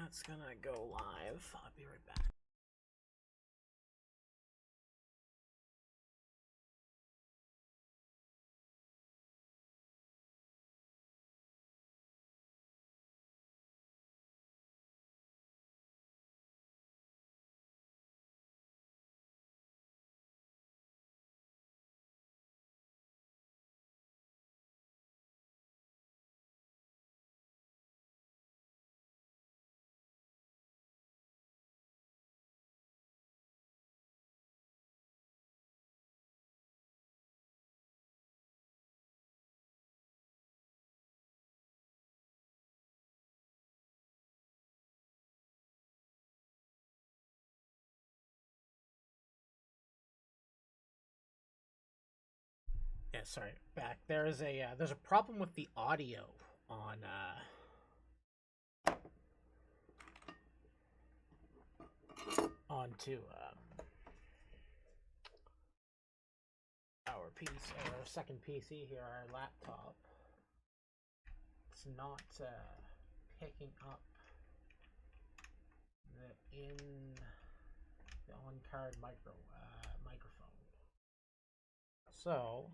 That's gonna go live. I'll be right back. Yeah, sorry, back. There's a problem with the audio on onto our PC, our second PC here, our laptop. It's not picking up the on-card microphone. So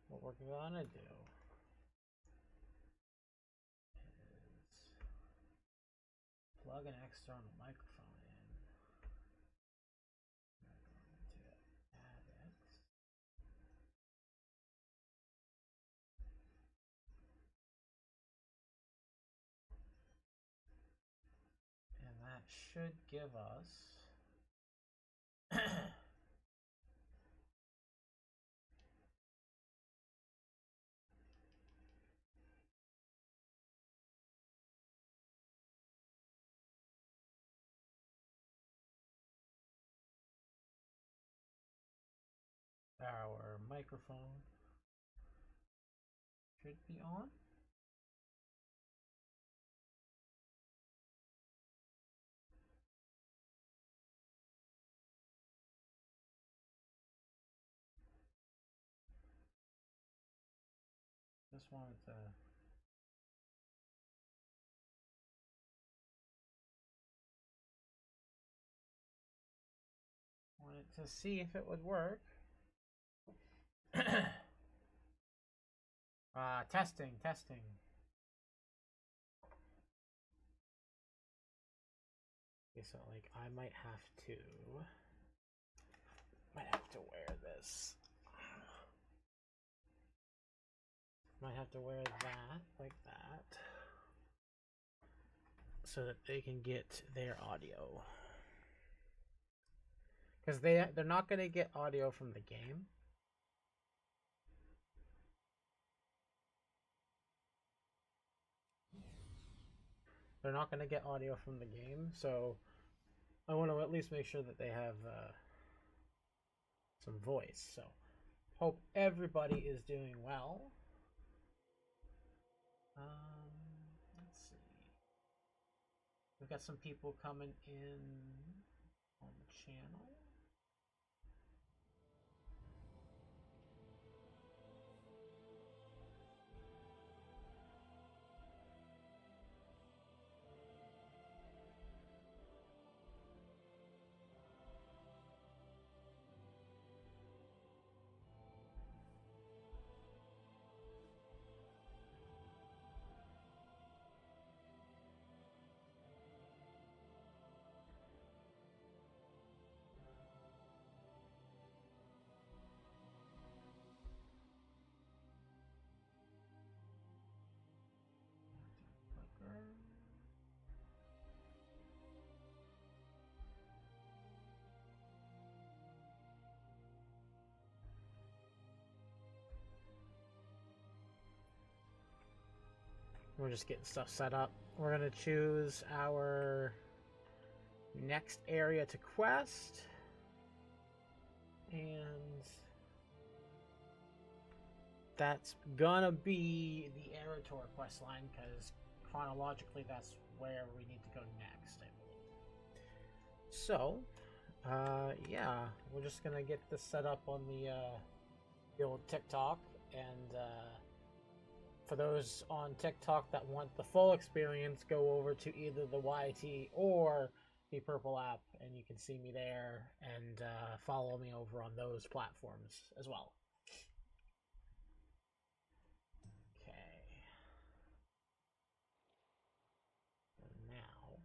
what we're gonna do is plug an external microphone in. We're going to add it. And that should give us our microphone should be on. Just wanted to see if it would work. Testing. Okay, so like I might have to wear this. Might have to wear that like that, so that they can get their audio. Because they're not going to get audio from the game. They're not going to get audio from the game, so I want to at least make sure that they have some voice. So hope everybody is doing well. Let's see. We've got some people coming in on the channel. We're just getting stuff set up. We're going to choose our next area to quest. And that's gonna be the Erator quest line, because chronologically that's where we need to go next, I believe. So, yeah, we're just gonna get this set up on the old TikTok, and For those on TikTok that want the full experience, go over to either the YT or the Purple app, and you can see me there, and follow me over on those platforms as well. Okay. And now,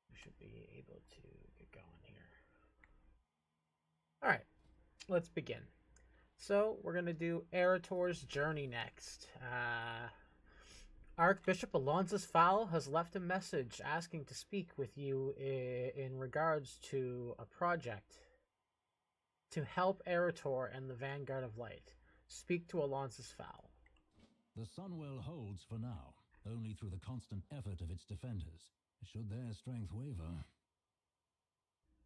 we should be able to get going here. All right, let's begin. So we're gonna do Erator's Journey next. Archbishop Alonsus Fowl has left a message asking to speak with you in regards to a project to help Erator and the Vanguard of Light. Speak to Alonsus Fowl. The Sunwell holds for now, only through the constant effort of its defenders. Should their strength waver,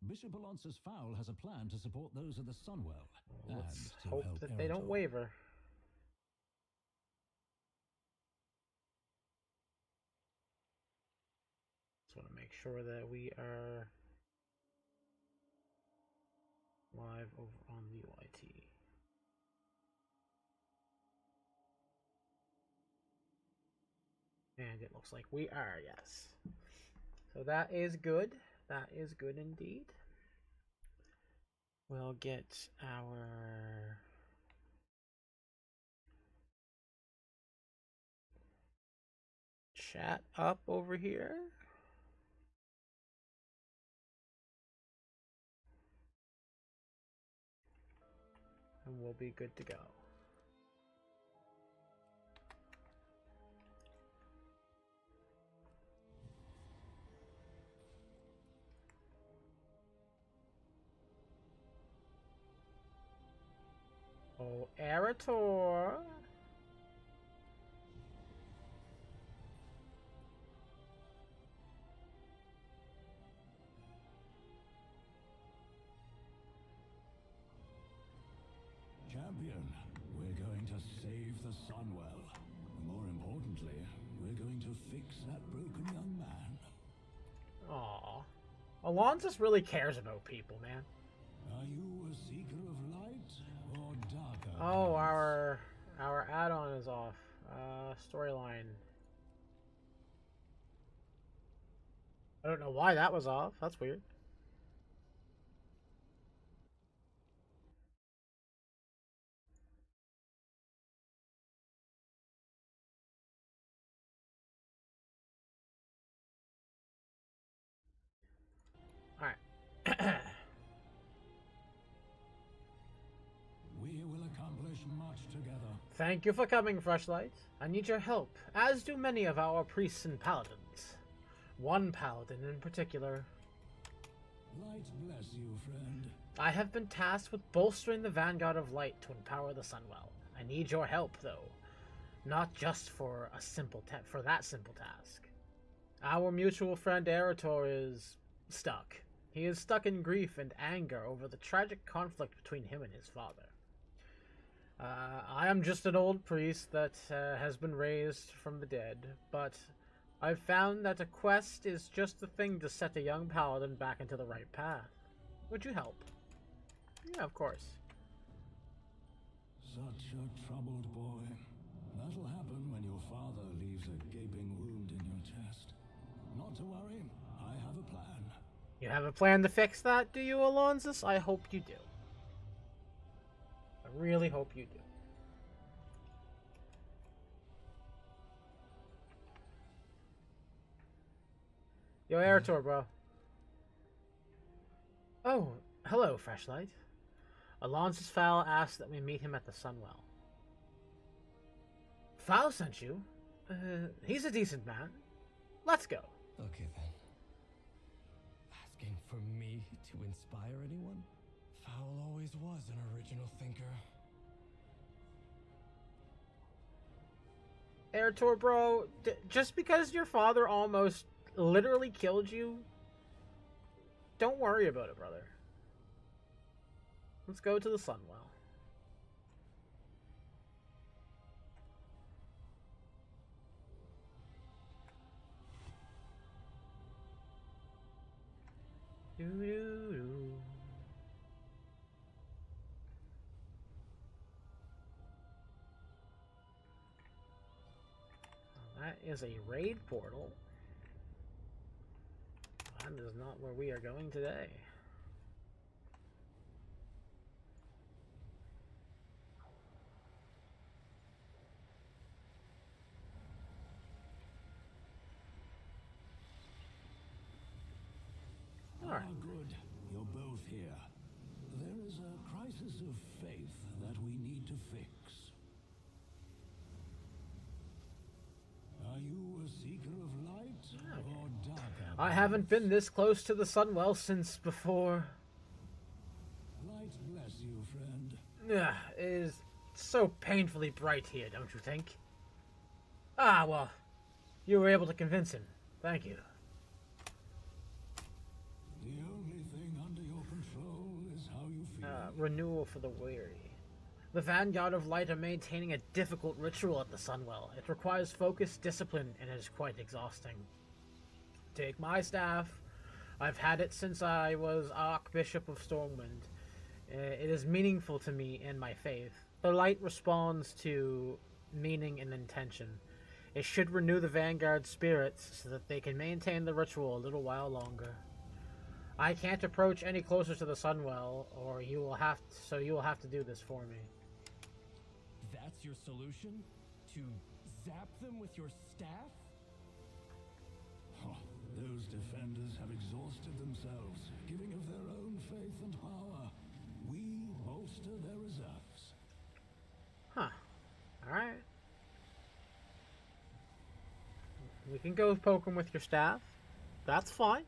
Bishop Alonsus Fowl has a plan to support those of the Sunwell. Let's and hope help that they don't Erator. waver. Just want to make sure that we are live over on the YT. And it looks like we are, yes. So that is good. That is good indeed. We'll get our chat up over here. And we'll be good to go. Oh, Erator. Champion, we're going to save the Sunwell. More importantly, we're going to fix that broken young man. Aw. Alonsus really cares about people, man. Are you a seeker of light or darker? Oh, paths? our add-on is off. Storyline. I don't know why that was off. That's weird. Alright. We will accomplish much together. Thank you for coming, Freshlight. I need your help, as do many of our priests and paladins. One paladin in particular. Light bless you, friend. I have been tasked with bolstering the Vanguard of Light to empower the Sunwell. I need your help, though. Not just for a for that simple task. Our mutual friend Erator is stuck. He is stuck in grief and anger over the tragic conflict between him and his father. I am just an old priest that has been raised from the dead, but I've found that a quest is just the thing to set a young paladin back into the right path. Would you help? Yeah, of course. Such a troubled boy. That'll happen when your father leaves a gaping wound in your chest. Not to worry, I have a plan. You have a plan to fix that, do you, Alonsus? I hope you do. I really hope you do. Yo, Erator, bro. Oh, hello, Freshlight. Alonsus Fowl asked that we meet him at the Sunwell. Fowl sent you? He's a decent man. Let's go. Okay then. Asking for me to inspire anyone? Fowl always was an original thinker. Erator, bro, just because your father almost literally killed you, don't worry about it, brother. Let's go to the Sunwell. Doo-doo-doo. That is a raid portal. That is not where we are going today. Ah, good. You're both here. There is a crisis of faith that we need to fix. Are you a seeker of light or darker? I haven't been this close to the Sunwell since before. Light bless you, friend. Ugh, it is so painfully bright here, don't you think? Ah, well, you were able to convince him. Thank you. The only thing under your control is how you feel. Renewal for the weary. The Vanguard of Light are maintaining a difficult ritual at the Sunwell. It requires focus, discipline, and it is quite exhausting. Take my staff. I've had it since I was Archbishop of Stormwind. It is meaningful to me and my faith. The light responds to meaning and intention. It should renew the Vanguard spirits so that they can maintain the ritual a little while longer. I can't approach any closer to the Sunwell, or you will have to do this for me. That's your solution? To zap them with your staff? Oh, those defenders have exhausted themselves, giving of their own faith and power. We bolster their reserves. Huh. Alright. We can go poke them with your staff. That's fine.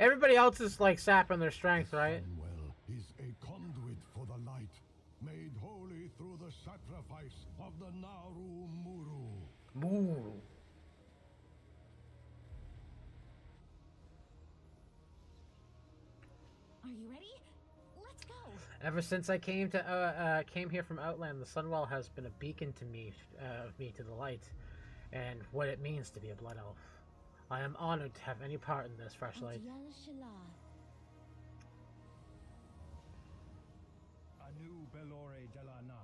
Everybody else is like sapping their strength, right? Sunwell is a conduit for the light, made holy through the sacrifice of the Naru Muru. Moo. Are you ready? Let's go. Ever since I came here from Outland, the Sunwell has been a beacon to me to the light, and what it means to be a blood elf. I am honored to have any part in this fresh light. Anu Belore Delana.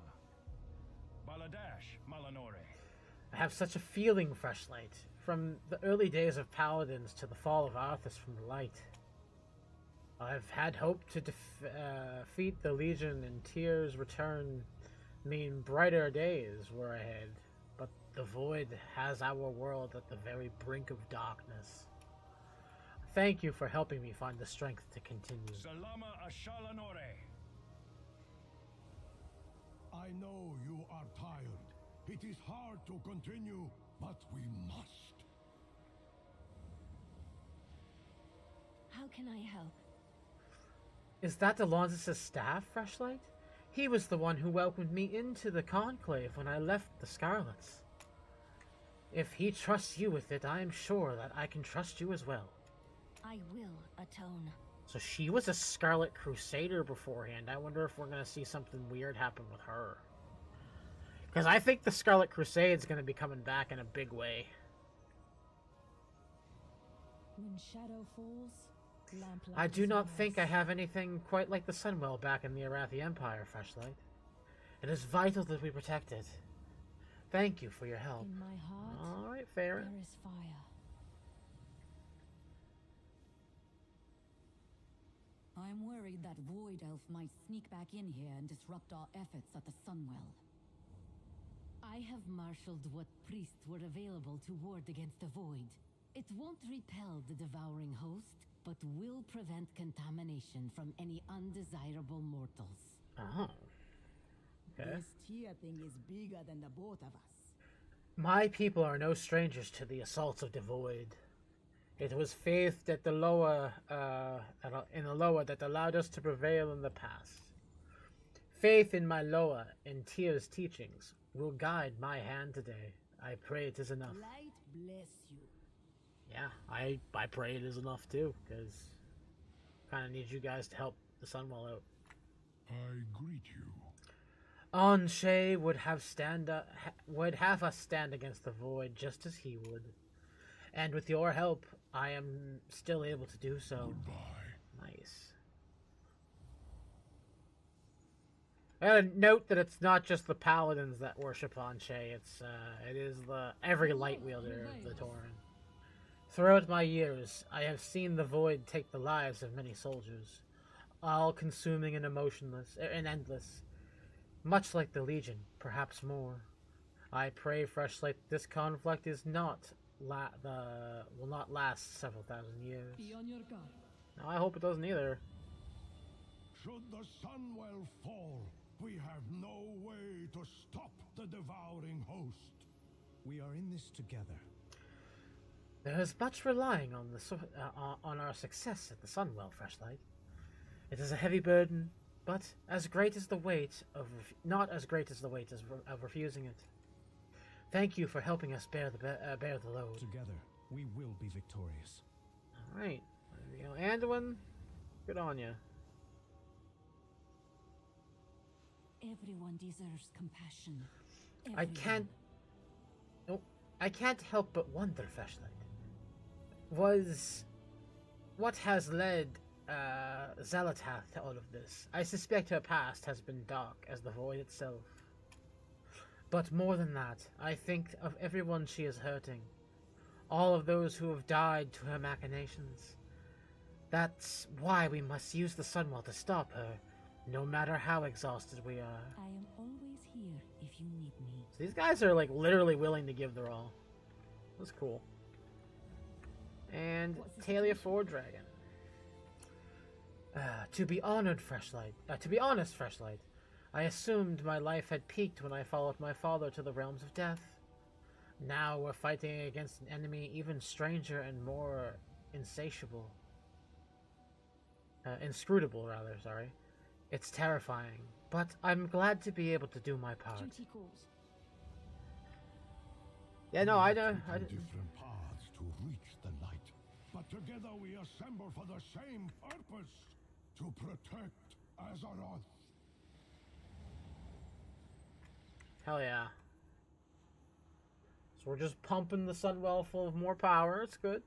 Baladash Malanore. I have such a feeling, fresh light, from the early days of Paladins to the fall of Arthas from the light. I've had hope to defeat the Legion, and Tears' return mean brighter days were ahead. But the Void has our world at the very brink of darkness. Thank you for helping me find the strength to continue. Salama Ashalanore. I know you are tired. It is hard to continue, but we must. How can I help? Is that Alonzis' staff, Freshlight? He was the one who welcomed me into the Conclave when I left the Scarlets. If he trusts you with it, I am sure that I can trust you as well. I will atone. So she was a Scarlet Crusader beforehand. I wonder if we're going to see something weird happen with her. Because I think the Scarlet Crusade's going to be coming back in a big way. When shadow falls, lamplight I do not dissolves. think I have anything quite like the Sunwell back in the Arathi Empire, Freshlight. It is vital that we protect it. Thank you for your help. In my heart, Alright, fair. there is fire. I'm worried that Void Elf might sneak back in here and disrupt our efforts at the Sunwell. I have marshaled what priests were available to ward against the Void. It won't repel the devouring host, but will prevent contamination from any undesirable mortals. Oh. Okay. This Tia thing is bigger than the both of us. My people are no strangers to the assaults of the Void. It was faith that the lower, in the lower that allowed us to prevail in the past. Faith in my lower and Tia's teachings will guide my hand today. I pray it is enough. Light bless you. Yeah, I pray it is enough too, because kind of need you guys to help the Sunwell out. I greet you. Anshe would have us stand against the void just as he would. And with your help, I am still able to do so. Goodbye. Nice. I gotta note that it's not just the paladins that worship Anshe. It is every light wielder of the Tauren. Throughout my years, I have seen the void take the lives of many soldiers, all consuming and emotionless and endless. Much like the Legion, perhaps more. I pray, Freshlight, this conflict is will not last several thousand years. Be on your guard. No, I hope it doesn't either. Should the Sunwell fall, we have no way to stop the devouring host. We are in this together. There is much relying on on our success at the Sunwell, Freshlight. It is a heavy burden, but as great as the weight of not as great as the weight of refusing it. Thank you for helping us bear the load. Together, we will be victorious. All right, there we go. Anduin, good on you. Everyone deserves compassion. I can't help but wonder, Flashlight. What has led Xalatath to all of this? I suspect her past has been dark as the void itself. But more than that, I think of everyone she is hurting. All of those who have died to her machinations. That's why we must use the Sunwell to stop her, no matter how exhausted we are. I am always here if you need me. So these guys are like literally willing to give their all. That's cool. And Talia 4 Dragon. To be honest, Freshlight, I assumed my life had peaked when I followed my father to the realms of death. Now we're fighting against an enemy even stranger and more insatiable. Inscrutable, rather, sorry. It's terrifying, but I'm glad to be able to do my part. Duty calls. Yeah, no, I know. Different paths to reach the light, but together we assemble for the same purpose: to protect Azeroth. Hell yeah. So we're just pumping the Sunwell full of more power. It's good.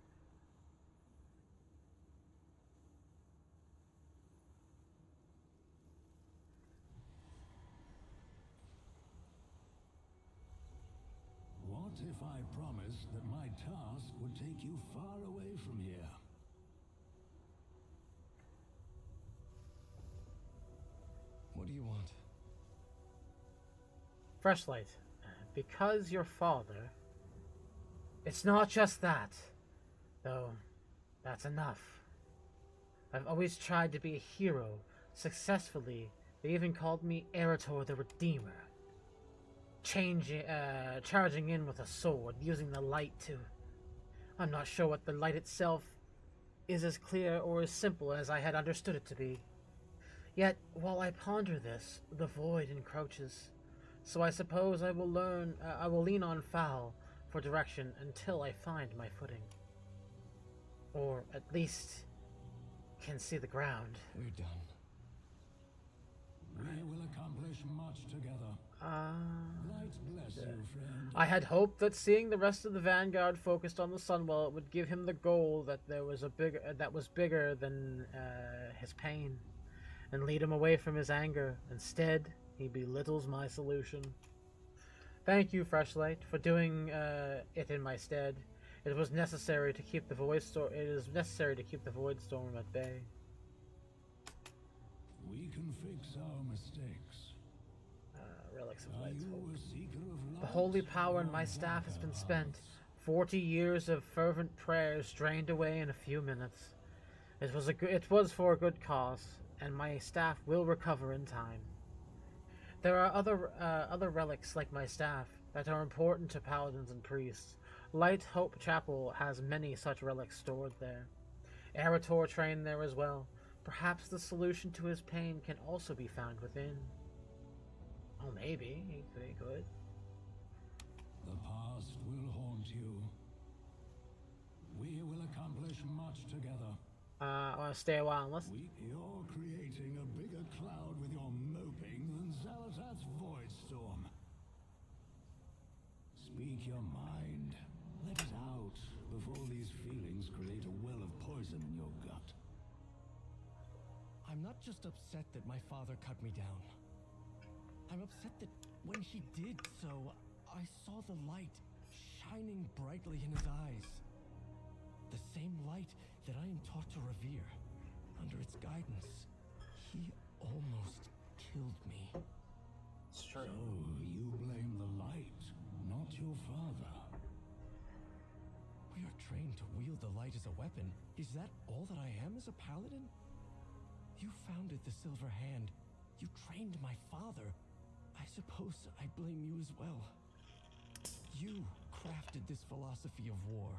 What if I promised that my task would take you far away from here? What do you want? Freshlight, because your father... It's not just that, though that's enough. I've always tried to be a hero, successfully. They even called me Erator the Redeemer. Charging in with a sword, using the light to... I'm not sure what the light itself is as clear or as simple as I had understood it to be. Yet, while I ponder this, the void encroaches. So I suppose I will lean on Foul for direction until I find my footing. Or at least can see the ground. We're done. We will accomplish much together. Light bless you, friend. I had hoped that seeing the rest of the Vanguard focused on the Sunwell would give him the goal that was bigger than his pain, and lead him away from his anger. Instead, he belittles my solution. Thank you, Freshlight, for doing it in my stead. It was necessary to keep the Void Storm. It is necessary to keep the Void Storm at bay. We can fix our mistakes. Relics of Are Light. you a seeker of light? The holy power in my staff has been spent. 40 years of fervent prayers drained away in a few minutes. It was for a good cause, and my staff will recover in time. There are other relics like my staff that are important to paladins and priests. Light Hope Chapel has many such relics stored there. Erator trained there as well. Perhaps the solution to his pain can also be found within. Oh, maybe. He could. The past will haunt you. We will accomplish much together. I want to stay a while unless... You're creating a bigger cloud with your moping than Xalatath's void your mind. Let it out before these feelings create a well of poison in your gut. I'm not just upset that my father cut me down. I'm upset that when he did so, I saw the light shining brightly in his eyes. The same light that I am taught to revere. Under its guidance, he almost killed me. It's true. So you blame the light, not your father. We are trained to wield the light as a weapon. Is that all that I am as a paladin? You founded the Silver Hand. You trained my father. I suppose I blame you as well. You crafted this philosophy of war.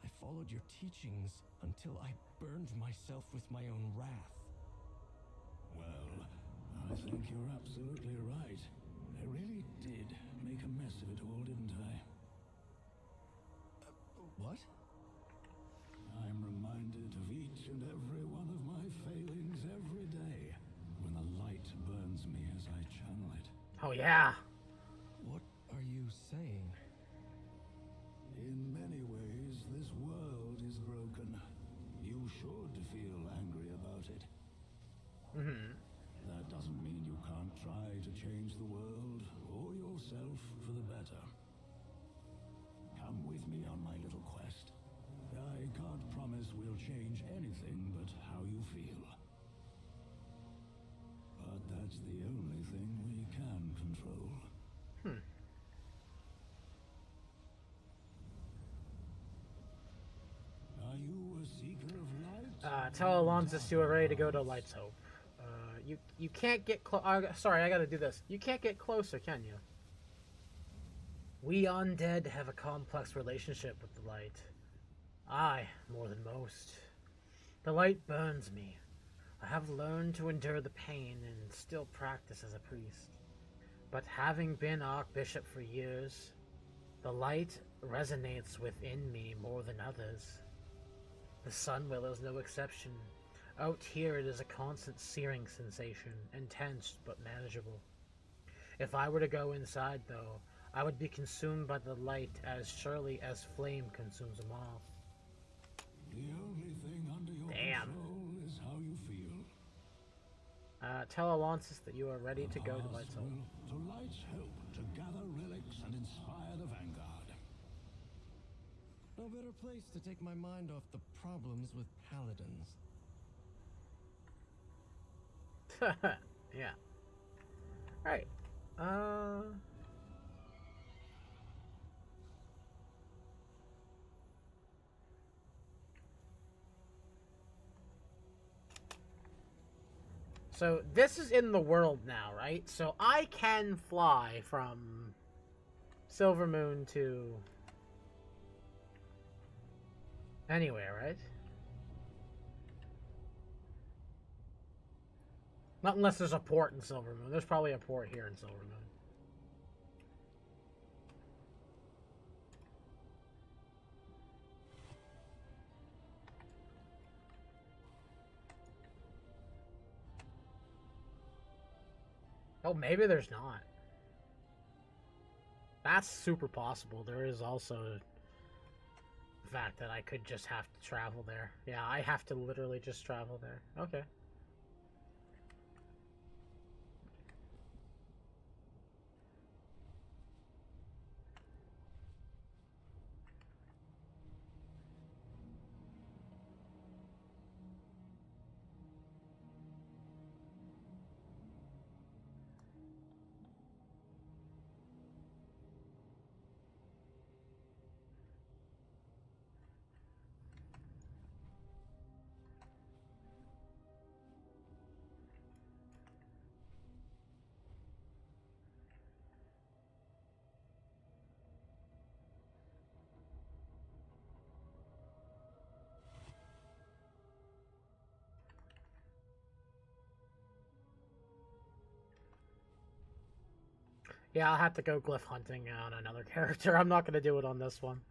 I followed your teachings until I burned myself with my own wrath. Well, I think you're absolutely right. I really did make a mess of it all, didn't I? What? I'm reminded of each and every one of my failings every day when the light burns me as I channel it. Oh, yeah. What are you saying? In many ways, this world is broken. You should feel angry about it. Mm-hmm. That doesn't mean you can't try to change the world or yourself for the better. Come with me on my little quest. I can't promise we'll change anything but how you feel. But that's the only thing we can control. Are you a seeker of light? Tell Alonzus you are ready to go to Light's Hope. You can't get close. Sorry, I gotta do this. You can't get closer, can you? We undead have a complex relationship with the light. I, more than most. The light burns me. I have learned to endure the pain and still practice as a priest. But having been Archbishop for years, the light resonates within me more than others. The Sunwell is no exception. Out here it is a constant searing sensation, intense but manageable. If I were to go inside, though, I would be consumed by the light as surely as flame consumes a moth. The only thing under your control is how you feel. Tell Alonsus that you are ready to go to Light's Hope. To Light's Hope, to gather relics and inspire the Vanguard. No better place to take my mind off the problems with paladins. Yeah. Alright. So this is in the world now, right? So I can fly from Silvermoon to anywhere, right? Not unless there's a port in Silvermoon. There's probably a port here in Silvermoon. Oh, maybe there's not. That's super possible. There is also the fact that I could just have to travel there. Yeah, I have to literally just travel there. Okay. Yeah, I'll have to go glyph hunting on another character. I'm not going to do it on this one.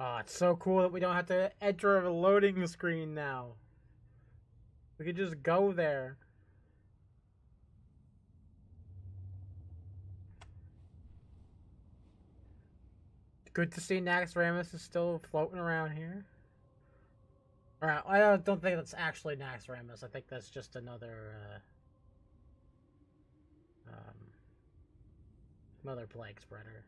Oh, it's so cool that we don't have to enter a loading screen now. We could just go there. Good to see Naxxramas is still floating around here. Alright, I don't think that's actually Naxxramas. I think that's just another plague spreader.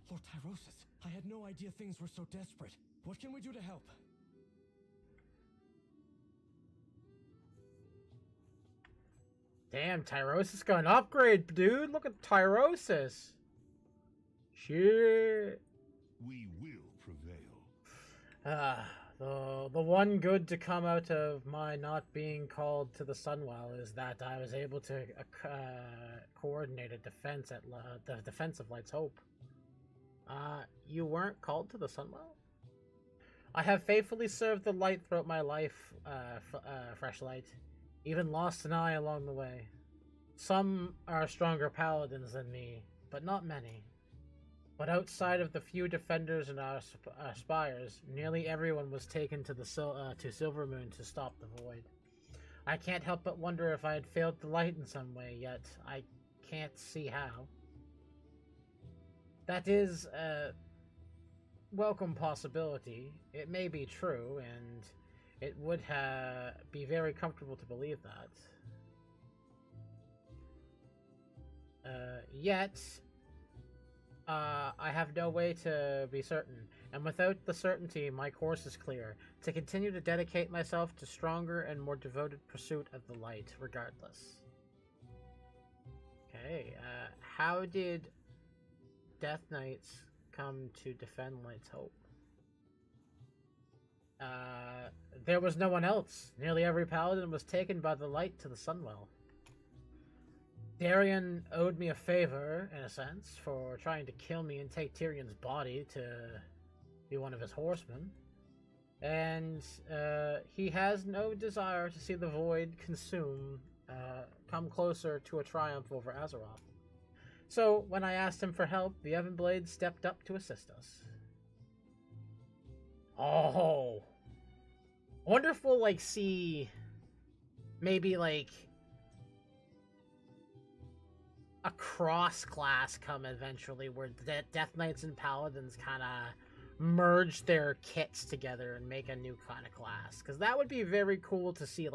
Lord Tyrosus, I had no idea things were so desperate. What can we do to help? Damn, Tyrosus got an upgrade, dude. Look at Tyrosus. Shit. We will prevail. The one good to come out of my not being called to the Sunwell is that I was able to coordinate a defense at the defense of Light's Hope. You weren't called to the Sunwell? I have faithfully served the light throughout my life, Fresh Light. Even lost an eye along the way. Some are stronger paladins than me, but not many. But outside of the few defenders in our spires, nearly everyone was taken to the Silvermoon to stop the void. I can't help but wonder if I had failed the light in some way, yet I can't see how. That is a welcome possibility. It may be true, and it would be very comfortable to believe that. Yet, I have no way to be certain, and without the certainty, my course is clear: to continue to dedicate myself to stronger and more devoted pursuit of the light, regardless. Okay, how did Death Knights come to defend Light's Hope? There was no one else. Nearly every paladin was taken by the light to the Sunwell. Darian owed me a favor, in a sense, for trying to kill me and take Tyrion's body to be one of his horsemen. And he has no desire to see the void come closer to a triumph over Azeroth. So, when I asked him for help, the Evanblade stepped up to assist us. Oh. I wonder if we'll, see... maybe, a cross-class come eventually, where Death Knights and Paladins kind of merge their kits together and make a new kind of class. Because that would be very cool to see,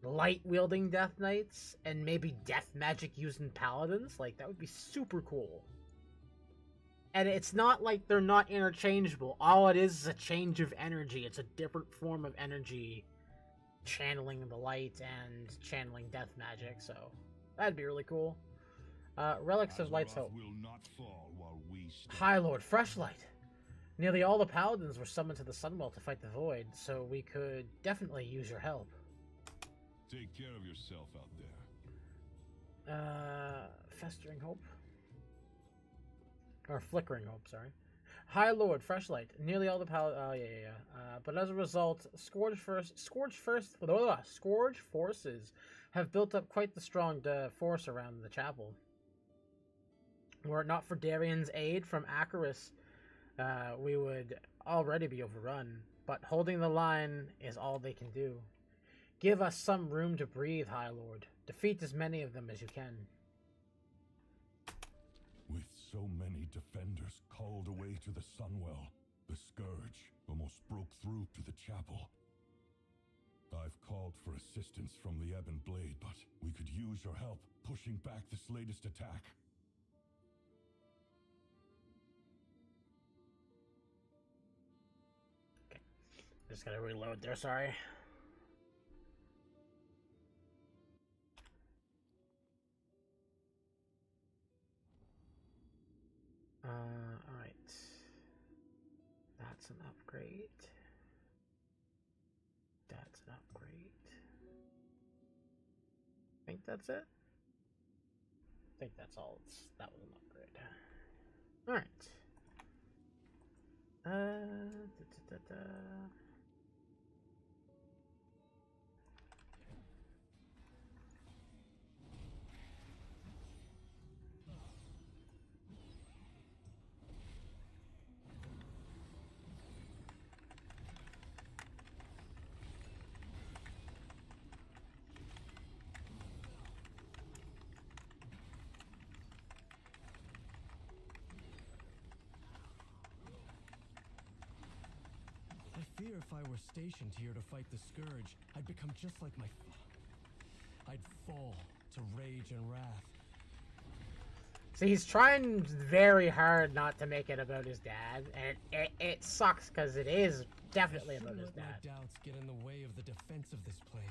light-wielding Death Knights and maybe death magic using Paladins. That would be super cool. And it's not like they're not interchangeable. All it is a change of energy. It's a different form of energy channeling the light and channeling death magic, so that'd be really cool. Relics of Light's Hope. High Lord, Fresh Light. Nearly all the paladins were summoned to the Sunwell to fight the Void, so we could definitely use your help. Take care of yourself out there. Festering Hope. Or Flickering Hope, sorry. High Lord, Fresh Light. Nearly all the but as a result, Scourge forces have built up quite the strong force around the chapel. Were it not for Darian's aid from Acaris, we would already be overrun. But holding the line is all they can do. Give us some room to breathe, High Lord. Defeat as many of them as you can. With so many defenders called away to the Sunwell, the Scourge almost broke through to the chapel. I've called for assistance from the Ebon Blade, but we could use your help pushing back this latest attack. Okay. Just gotta reload there, sorry. Alright. That's an upgrade. That's an upgrade. I think that's it. I think that's all. That was an upgrade. Alright. if I were stationed here to fight the Scourge, I'd become just like my I'd fall to rage and wrath. So he's trying very hard not to make it about his dad, and it sucks because it is definitely about his dad. My doubts get in the way of the defense of this place.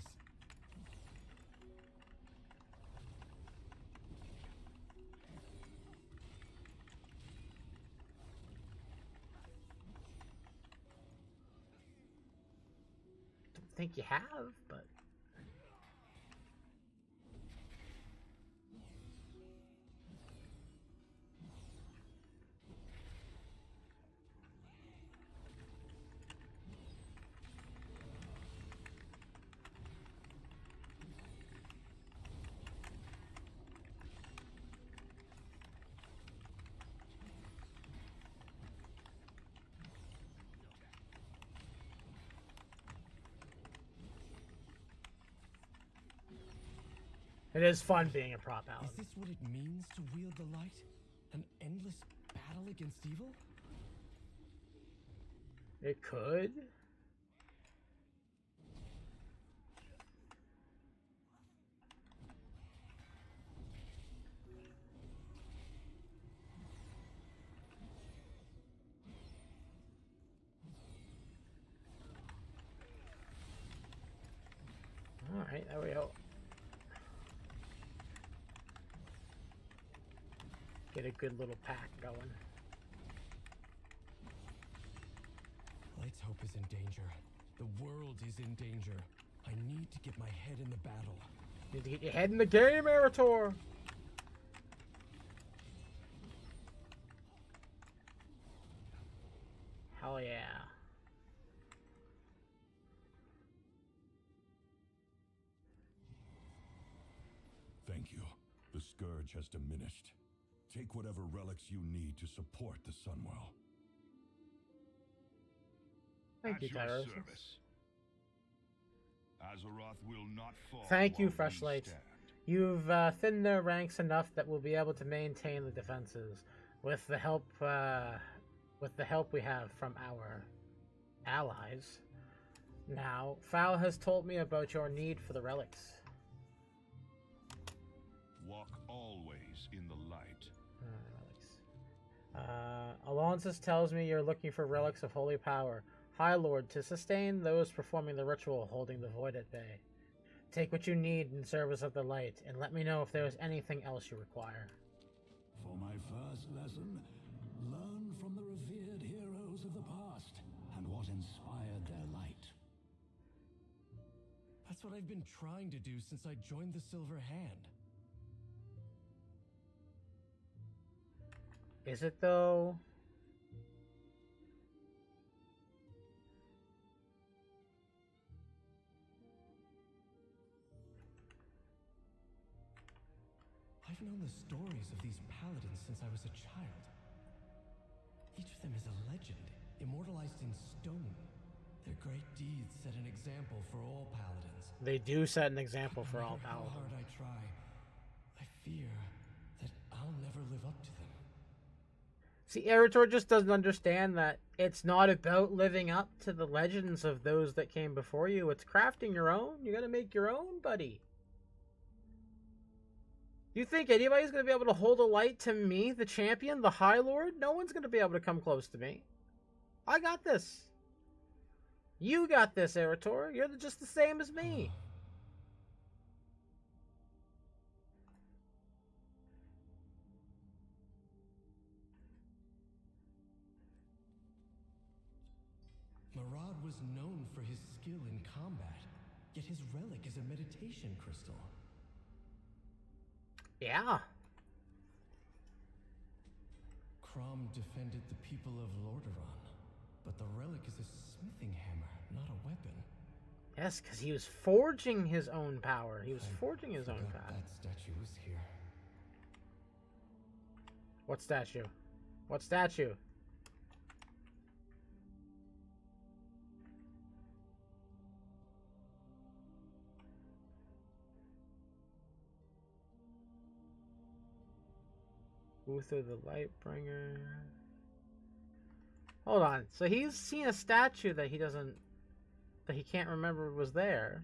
Don't think you have, but it is fun being a prop paladin. Is this what it means to wield the light? An endless battle against evil? It could. All right, there we go. Get a good little pack going. Light's hope is in danger. The world is in danger. I need to get my head in the battle. You need to get your head in the game, Eritor! Hell yeah. Thank you. The Scourge has diminished. Take whatever relics you need to support the Sunwell. Thank you, At your Tyros. service. Azeroth will not fall. Thank you, while we Fresh Light. stand. You've thinned their ranks enough that we'll be able to maintain the defenses with the help we have from our allies. Now, Fowl has told me about your need for the relics. Walk always in the light. Alonsus tells me you're looking for relics of holy power. High Lord, to sustain those performing the ritual holding the void at bay. Take what you need in service of the light, and let me know if there is anything else you require. For my first lesson, learn from the revered heroes of the past and what inspired their light. That's what I've been trying to do since I joined the Silver Hand. Is it though? I've known the stories of these paladins since I was a child. Each of them is a legend, immortalized in stone. Their great deeds set an example for all paladins. They do set an example for all How paladins. hard I try, I fear that I'll never live up to them. See, Eritor just doesn't understand that it's not about living up to the legends of those that came before you. It's crafting your own. You gotta make your own, buddy. You think anybody's gonna be able to hold a light to me, the champion, the High Lord? No one's gonna be able to come close to me. I got this. You got this, Eritor. You're just the same as me. Marad was known for his skill in combat, yet his relic is a meditation crystal. Yeah. Crom defended the people of Lordaeron, but the relic is a smithing hammer, not a weapon. Yes, because he was forging his own power. He was forging his own Forgot power. that statue was here. What statue? What statue? Uther the Lightbringer. Hold on. So he's seen a statue that he doesn't that he can't remember was there.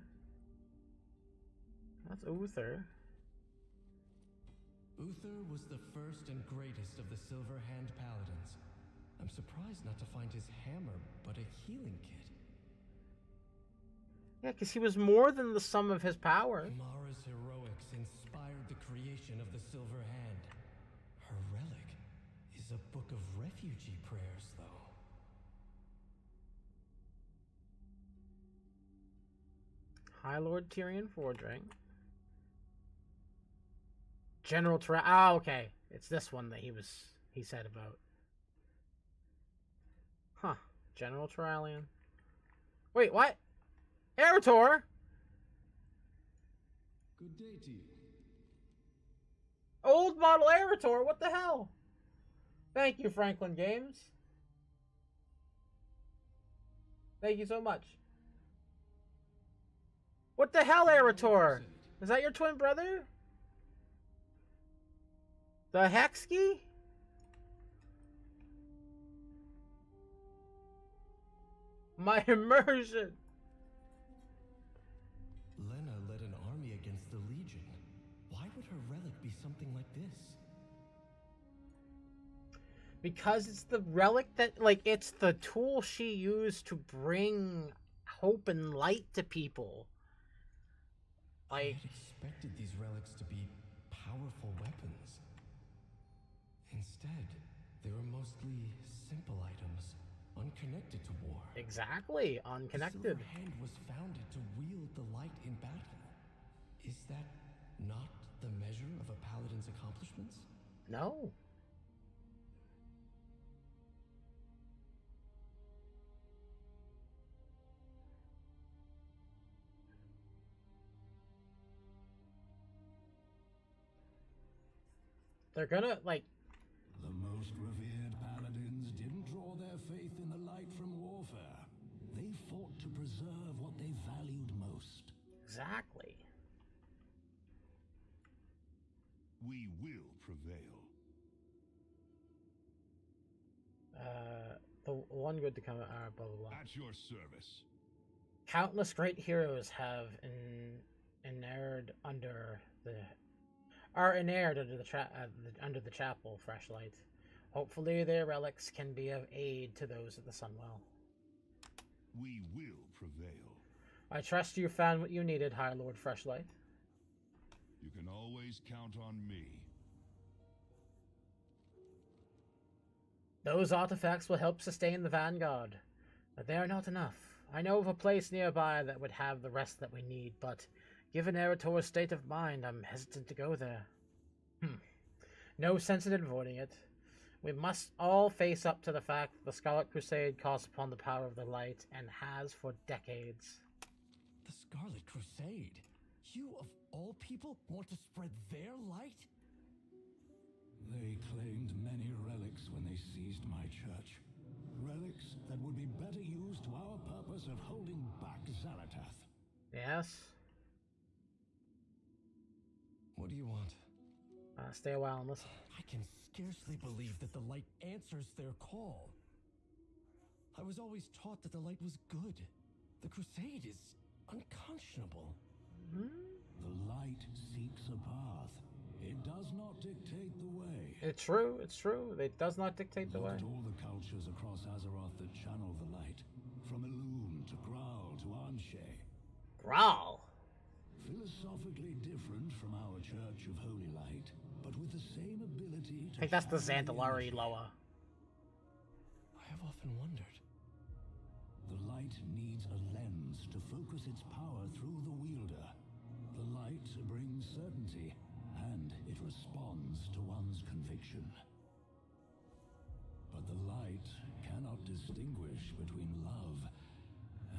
That's Uther. Uther was the first and greatest of the Silver Hand Paladins. I'm surprised not to find his hammer, but a healing kit. Yeah, because he was more than the sum of his power. Mara's heroics inspired the creation of the Silver Hand. Her relic is a book of refugee prayers, though. High Lord Tyrion Fordring. General Terra. Ah, okay. It's this one that he said about. Huh. General Terralion. Wait, what? Erator? Good day to you. Old model Erator? What the hell? Thank you, Franklin Games. Thank you so much. What the hell, Erator? Is that your twin brother? The Hexkey? My immersion. Lena led an army against the Legion. Why would her relic be something like this? Because it's the relic that, like, it's the tool she used to bring hope and light to people. I had expected these relics to be powerful weapons. Instead, they were mostly simple items, unconnected to war. Exactly, unconnected. The Silver Hand was founded to wield the light in battle. Is that not the measure of a paladin's accomplishments? No. They're gonna, like... The most revered paladins didn't draw their faith in the light from warfare. They fought to preserve what they valued most. Exactly. We will prevail. The one good to come out, blah, blah, blah. At your service. Countless great heroes have inerred under the... are inerred under the chapel, Freshlight. Hopefully their relics can be of aid to those at the Sunwell. We will prevail. I trust you found what you needed, High Lord Freshlight. You can always count on me. Those artifacts will help sustain the Vanguard, but they are not enough. I know of a place nearby that would have the rest that we need, but given Erator's state of mind, I'm hesitant to go there. No sense in avoiding it. We must all face up to the fact that the Scarlet Crusade calls upon the power of the light, and has for decades. The Scarlet Crusade? You, of all people, want to spread their light? They claimed many relics when they seized my church. Relics that would be better used to our purpose of holding back Xalatath. Yes? What do you want? Stay a while and listen. I can scarcely believe that the light answers their call. I was always taught that the light was good. The Crusade is unconscionable. The light seeks a path. It does not dictate the way. It's true, it's true. It does not dictate the way. Look at all the cultures across Azeroth that channel the light. From Illume to Graal to Anshe. Graal? Philosophically different from our Church of Holy Light, but with the same ability to... I think that's the channel Xandalari energy. Loa. I have often wondered. The light needs a lens to focus its power through the wielder. The light brings certainty, and it responds to one's conviction. But the light cannot distinguish between love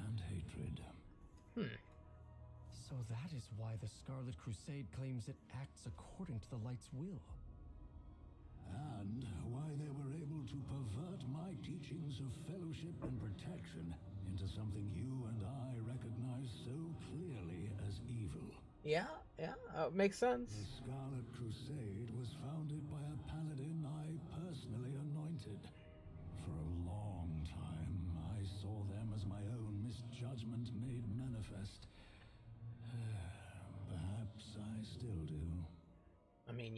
and hatred. So that is why the Scarlet Crusade claims it acts according to the light's will. And why they were able to pervert my teachings of fellowship and protection into something you and I recognize so clearly as evil. Yeah, makes sense. The Scarlet Crusade was founded by a paladin I personally anointed. For a long time, I saw them as my own misjudgment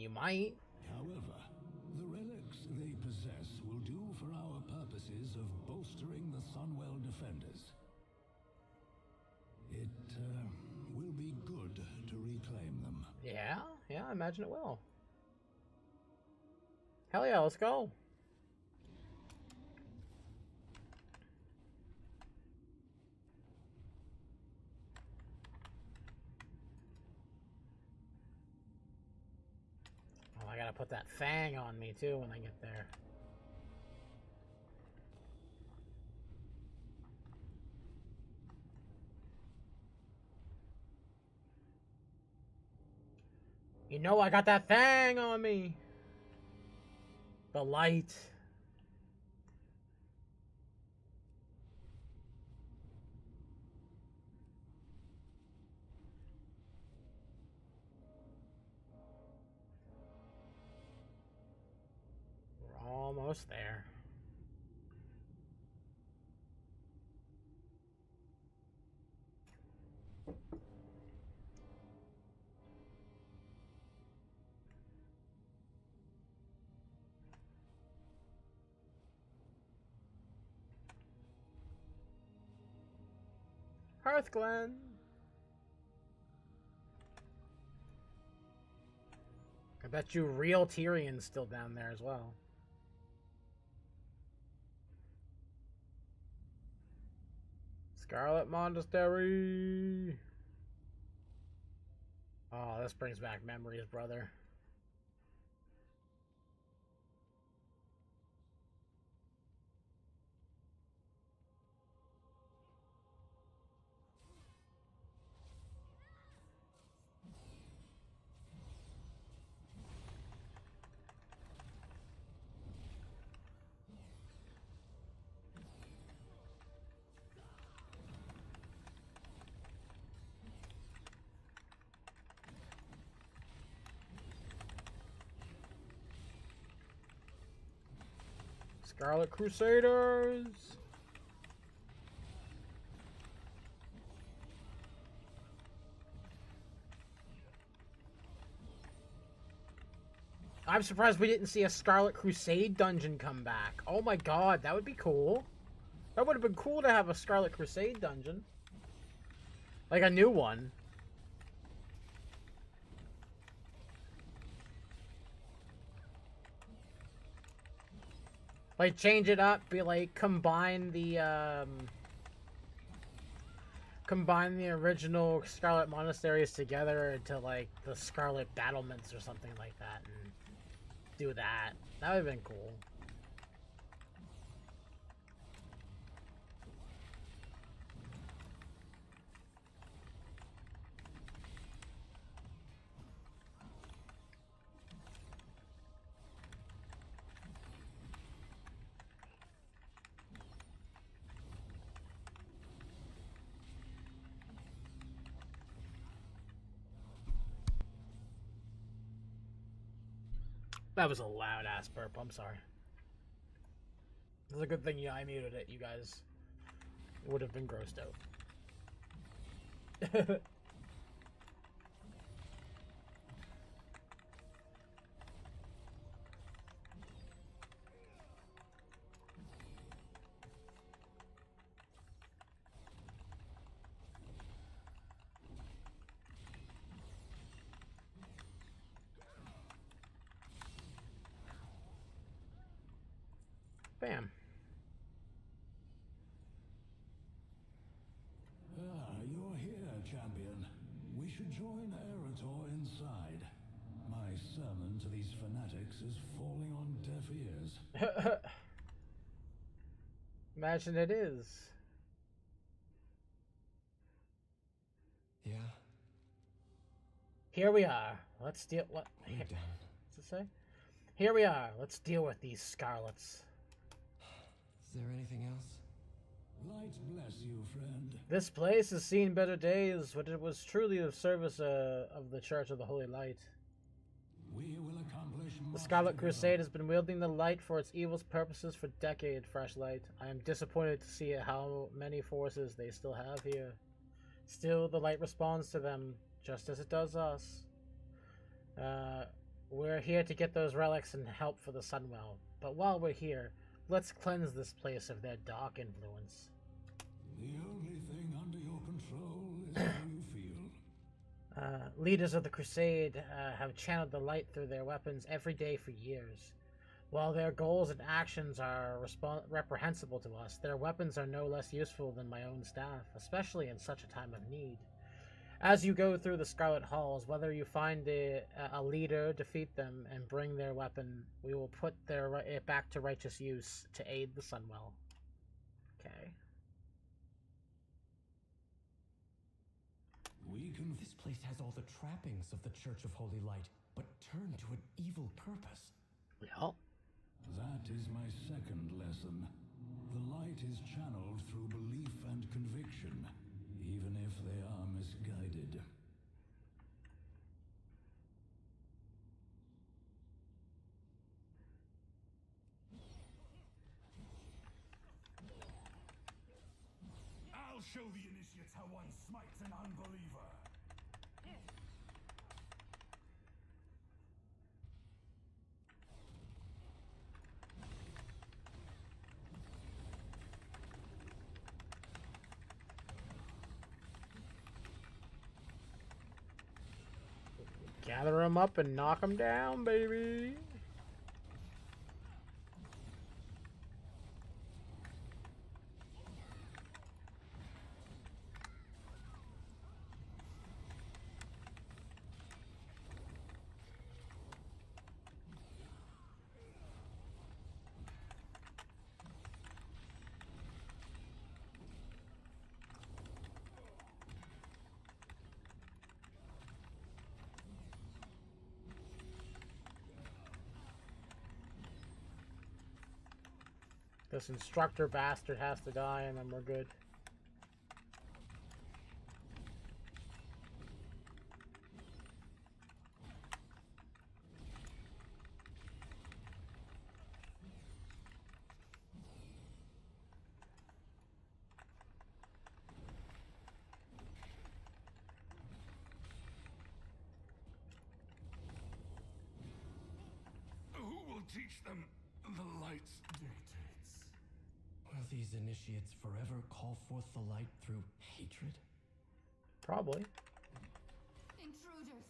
you might. However, the relics they possess will do for our purposes of bolstering the Sunwell defenders. It will be good to reclaim them. Yeah, I imagine it will. Hell yeah, let's go. Oh, I gotta put that fang on me too when I get there. You know I got that fang on me. The light. We're almost there. Hearthglen. I bet you real Tyrion's still down there as well. Scarlet Monastery. Oh, this brings back memories, brother. Scarlet Crusaders! I'm surprised we didn't see a Scarlet Crusade dungeon come back. Oh my god, that would be cool. That would have been cool to have a Scarlet Crusade dungeon. Like a new one. Like, change it up, be like, combine the original Scarlet Monasteries together into, like, the Scarlet Battlements or something like that, and do that. That would have been cool. That was a loud ass burp, I'm sorry. It's a good thing I muted it, you guys would have been grossed out. Bam. Ah, you're here, champion. We should join Eretor inside. My sermon to these fanatics is falling on deaf ears. Imagine it is. Yeah. Here we are. Let's deal. What? I'm down. What's it say? Here we are. Let's deal with these Scarlets. Is there anything else? Light bless you, friend. This place has seen better days, but it was truly the service of the Church of the Holy Light. We will accomplish The much Scarlet together. Crusade has been wielding the light for its evil purposes for decades, Fresh Light. I am disappointed to see how many forces they still have here. Still, the light responds to them, just as it does us. We're here to get those relics and help for the Sunwell. But while we're here, let's cleanse this place of their dark influence. The only thing under your control is how you feel. Leaders of the Crusade have channeled the light through their weapons every day for years. While their goals and actions are reprehensible to us, their weapons are no less useful than my own staff, especially in such a time of need. As you go through the Scarlet Halls, whether you find a leader, defeat them, and bring their weapon, we will put it back to righteous use to aid the Sunwell. Okay. This place has all the trappings of the Church of Holy Light, but turned to an evil purpose. Well. That is my second lesson. The light is channeled through belief and conviction, even if they are misguided. I'll show the initiates how one smites an unbeliever. Gather them up and knock them down, baby. This instructor bastard has to die and then we're good. Who will teach them the light's dictates? Will these initiates forever call forth the light through hatred? Probably. Intruders!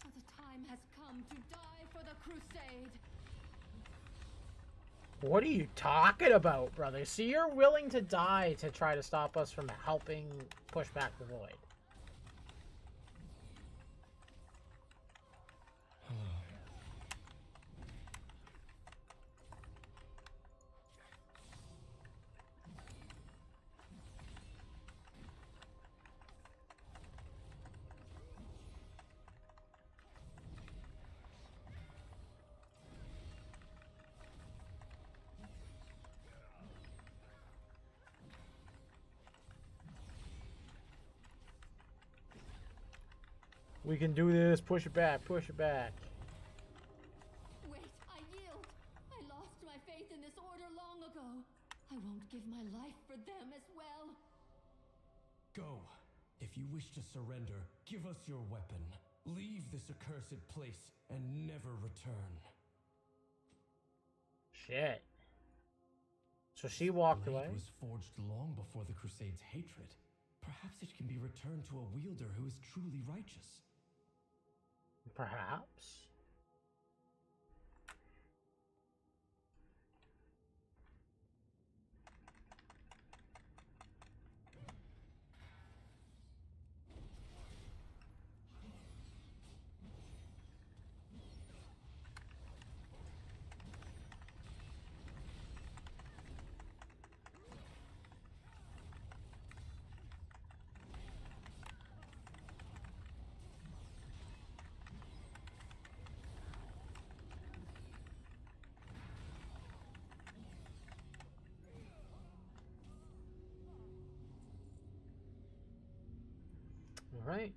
So the time has come to die for the Crusade! What are you talking about, brother? So you're willing to die to try to stop us from helping push back the Void? We can do this. Push it back. Push it back. Wait, I yield. I lost my faith in this order long ago. I won't give my life for them as well. Go. If you wish to surrender, give us your weapon. Leave this accursed place and never return. Shit. So she walked Blade away. was forged long before the Crusade's hatred. Perhaps it can be returned to a wielder who is truly righteous. Perhaps. All right.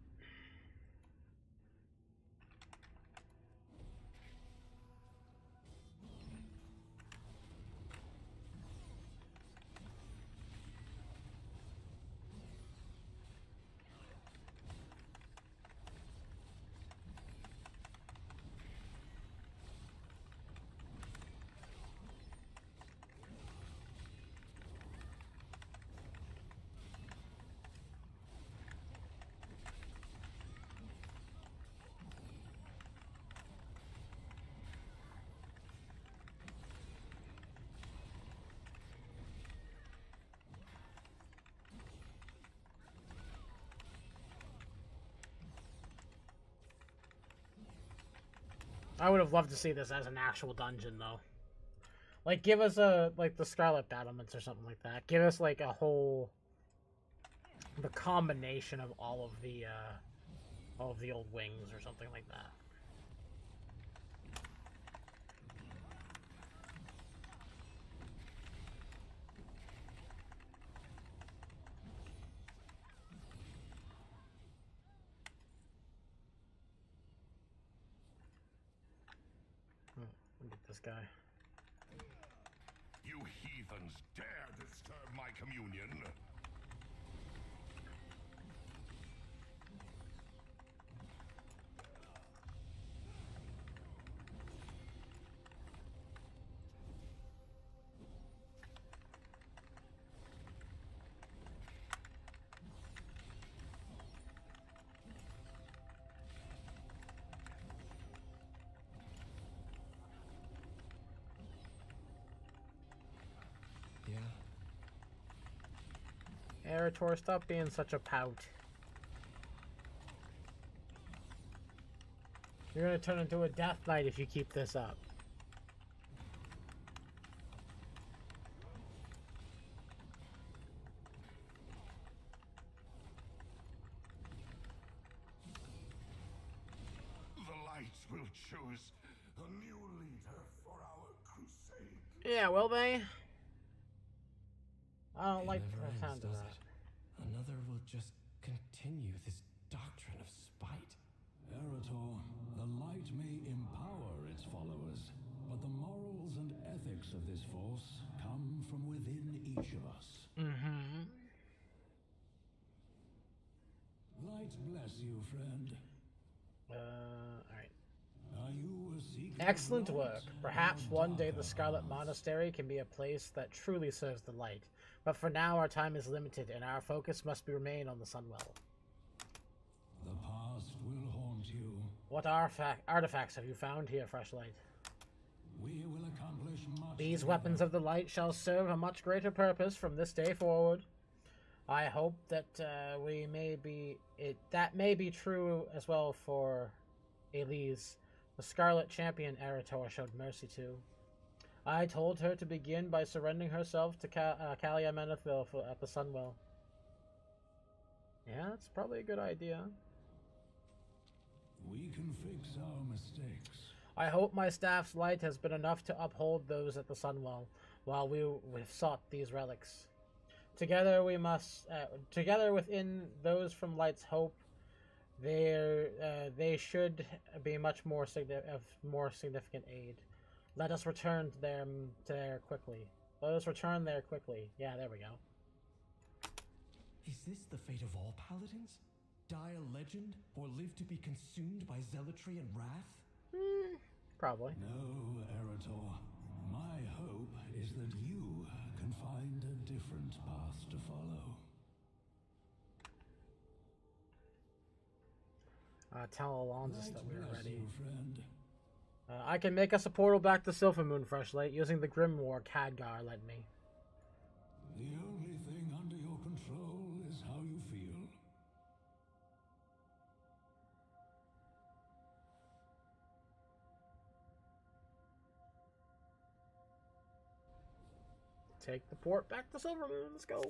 I would have loved to see this as an actual dungeon, though. Like, give us like the Scarlet Battlements or something like that. Give us like a whole, the combination of all of the old wings or something like that. Look at this guy. You heathens dare disturb my communion! Erator, stop being such a pout. You're gonna turn into a Death Knight if you keep this up. The lights will choose a new leader for our crusade. Yeah, will they? I don't like It never the sound ends, of does that. it? Another will just continue this doctrine of spite. Erator, the light may empower its followers, but the morals and ethics of this force come from within each of us. Mm-hmm. Light bless you, friend. Alright. Are you a seeker? Excellent of work. light Perhaps or one day the darker Scarlet paths? Monastery can be a place that truly serves the light. But for now, our time is limited, and our focus must remain on the Sunwell. The past will haunt you. What artifacts have you found here, Freshlight? We will accomplish much. These together. weapons of the light shall serve a much greater purpose from this day forward. I hope that that may be true as well for Elise. The Scarlet Champion Erator showed mercy to. I told her to begin by surrendering herself to Kalia Menethil at the Sunwell. Yeah, that's probably a good idea. We can fix our mistakes. I hope my staff's light has been enough to uphold those at the Sunwell while we've sought these relics. Together we must, together within those from Light's hope, they should be much more significant aid. Let us return there quickly. Let us return there quickly. Yeah, there we go. Is this the fate of all paladins? Die a legend, or live to be consumed by zealotry and wrath? Probably. No, Erator. My hope is that you can find a different path to follow. Tell Alonso Light that we are bless ready. you, friend. I can make us a portal back to Silvermoon, Freshlight, using the Grimoire Khadgar lent me. The only thing under your control is how you feel. Take the port back to Silvermoon. Let's go.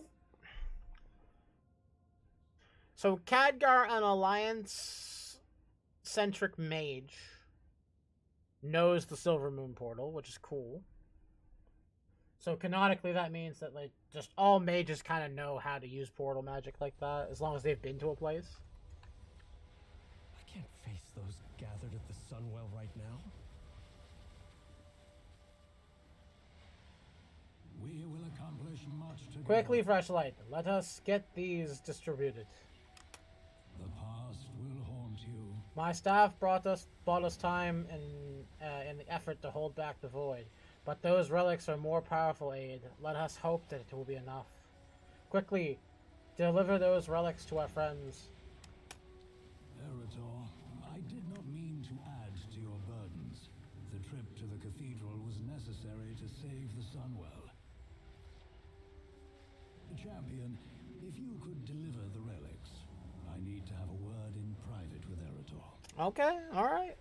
So Khadgar, an Alliance-centric mage, knows the Silvermoon portal, which is cool. So canonically, that means that like just all mages kind of know how to use portal magic like that, as long as they've been to a place. I can't face those gathered at the Sunwell right now. We will accomplish much together. Quickly, Freshlight, let us get these distributed. The past will haunt you. My staff bought us time in the effort to hold back the void, but those relics are more powerful aid. Let us hope that it will be enough. Quickly, deliver those relics to our friends. Erator, I did not mean to add to your burdens. The trip to the cathedral was necessary to save the Sunwell. Champion, if you could deliver the relics, I need to have a word in private with Erator. Okay, alright.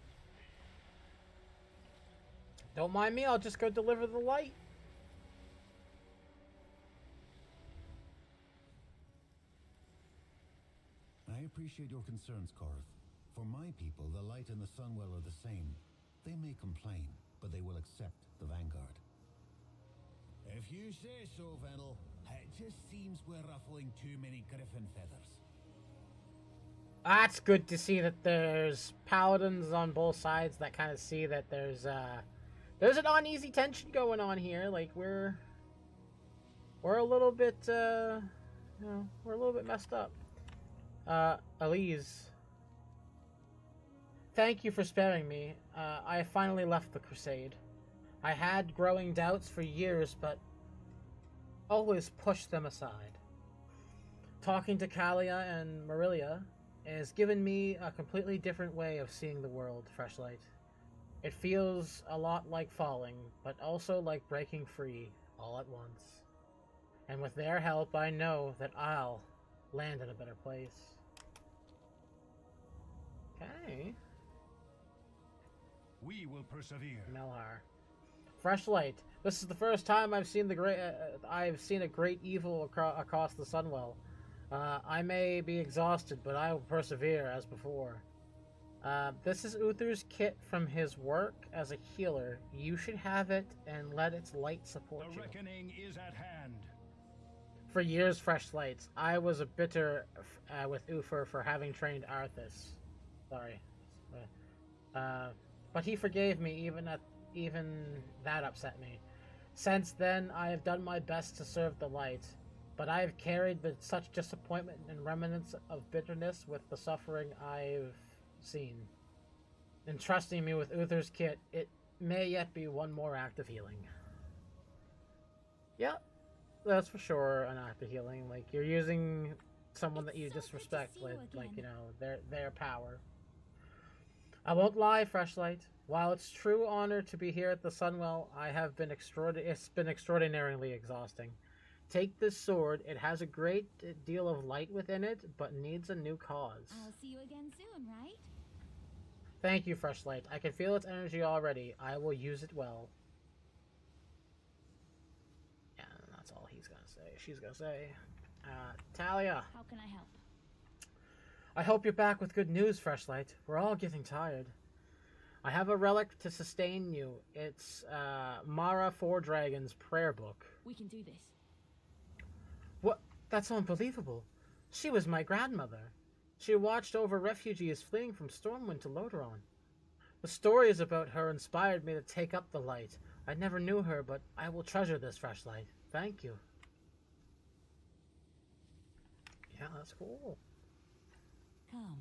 Don't mind me, I'll just go deliver the light. I appreciate your concerns, Korath. For my people, the light and the Sunwell are the same. They may complain, but they will accept the Vanguard. If you say so, Venel. It just seems we're ruffling too many griffin feathers. That's good to see that there's paladins on both sides that kind of see that there's an uneasy tension going on here. Like we're a little bit we're a little bit messed up. Elise, thank you for sparing me. I finally left the crusade. I had growing doubts for years, but always pushed them aside. Talking to Kalia and Marilia has given me a completely different way of seeing the world, Freshlight. It feels a lot like falling, but also like breaking free all at once. And with their help, I know that I'll land in a better place. Okay. We will persevere. Melhar. Freshlight. This is the first time I've seen a great evil across the Sunwell. I may be exhausted, but I will persevere as before. This is Uther's kit from his work as a healer. You should have it and let its light support you. The reckoning is at hand. For years, Freshlights, I was a bitter with Uther for having trained Arthas. Sorry. But he forgave me, even that upset me. Since then, I have done my best to serve the light, but I have carried such disappointment and remnants of bitterness with the suffering I've seen. And trusting me with Uther's kit, it may yet be one more act of healing. Yeah, that's for sure an act of healing. Like, you're using someone that you disrespect with, like, you know, their power. I won't lie, Freshlight. While it's true honor to be here at the Sunwell, it's been extraordinarily exhausting. Take this sword. It has a great deal of light within it, but needs a new cause. I'll see you again soon, right? Thank you, Freshlight. I can feel its energy already. I will use it well. Yeah, that's all he's gonna say. She's gonna say. Talia. How can I help? I hope you're back with good news, Freshlight. We're all getting tired. I have a relic to sustain you. It's Mara Four Dragon's prayer book. We can do this. What? That's unbelievable. She was my grandmother. She watched over refugees fleeing from Stormwind to Lordaeron. The stories about her inspired me to take up the light. I never knew her, but I will treasure this, Freshlight. Thank you. Yeah, that's cool. Come,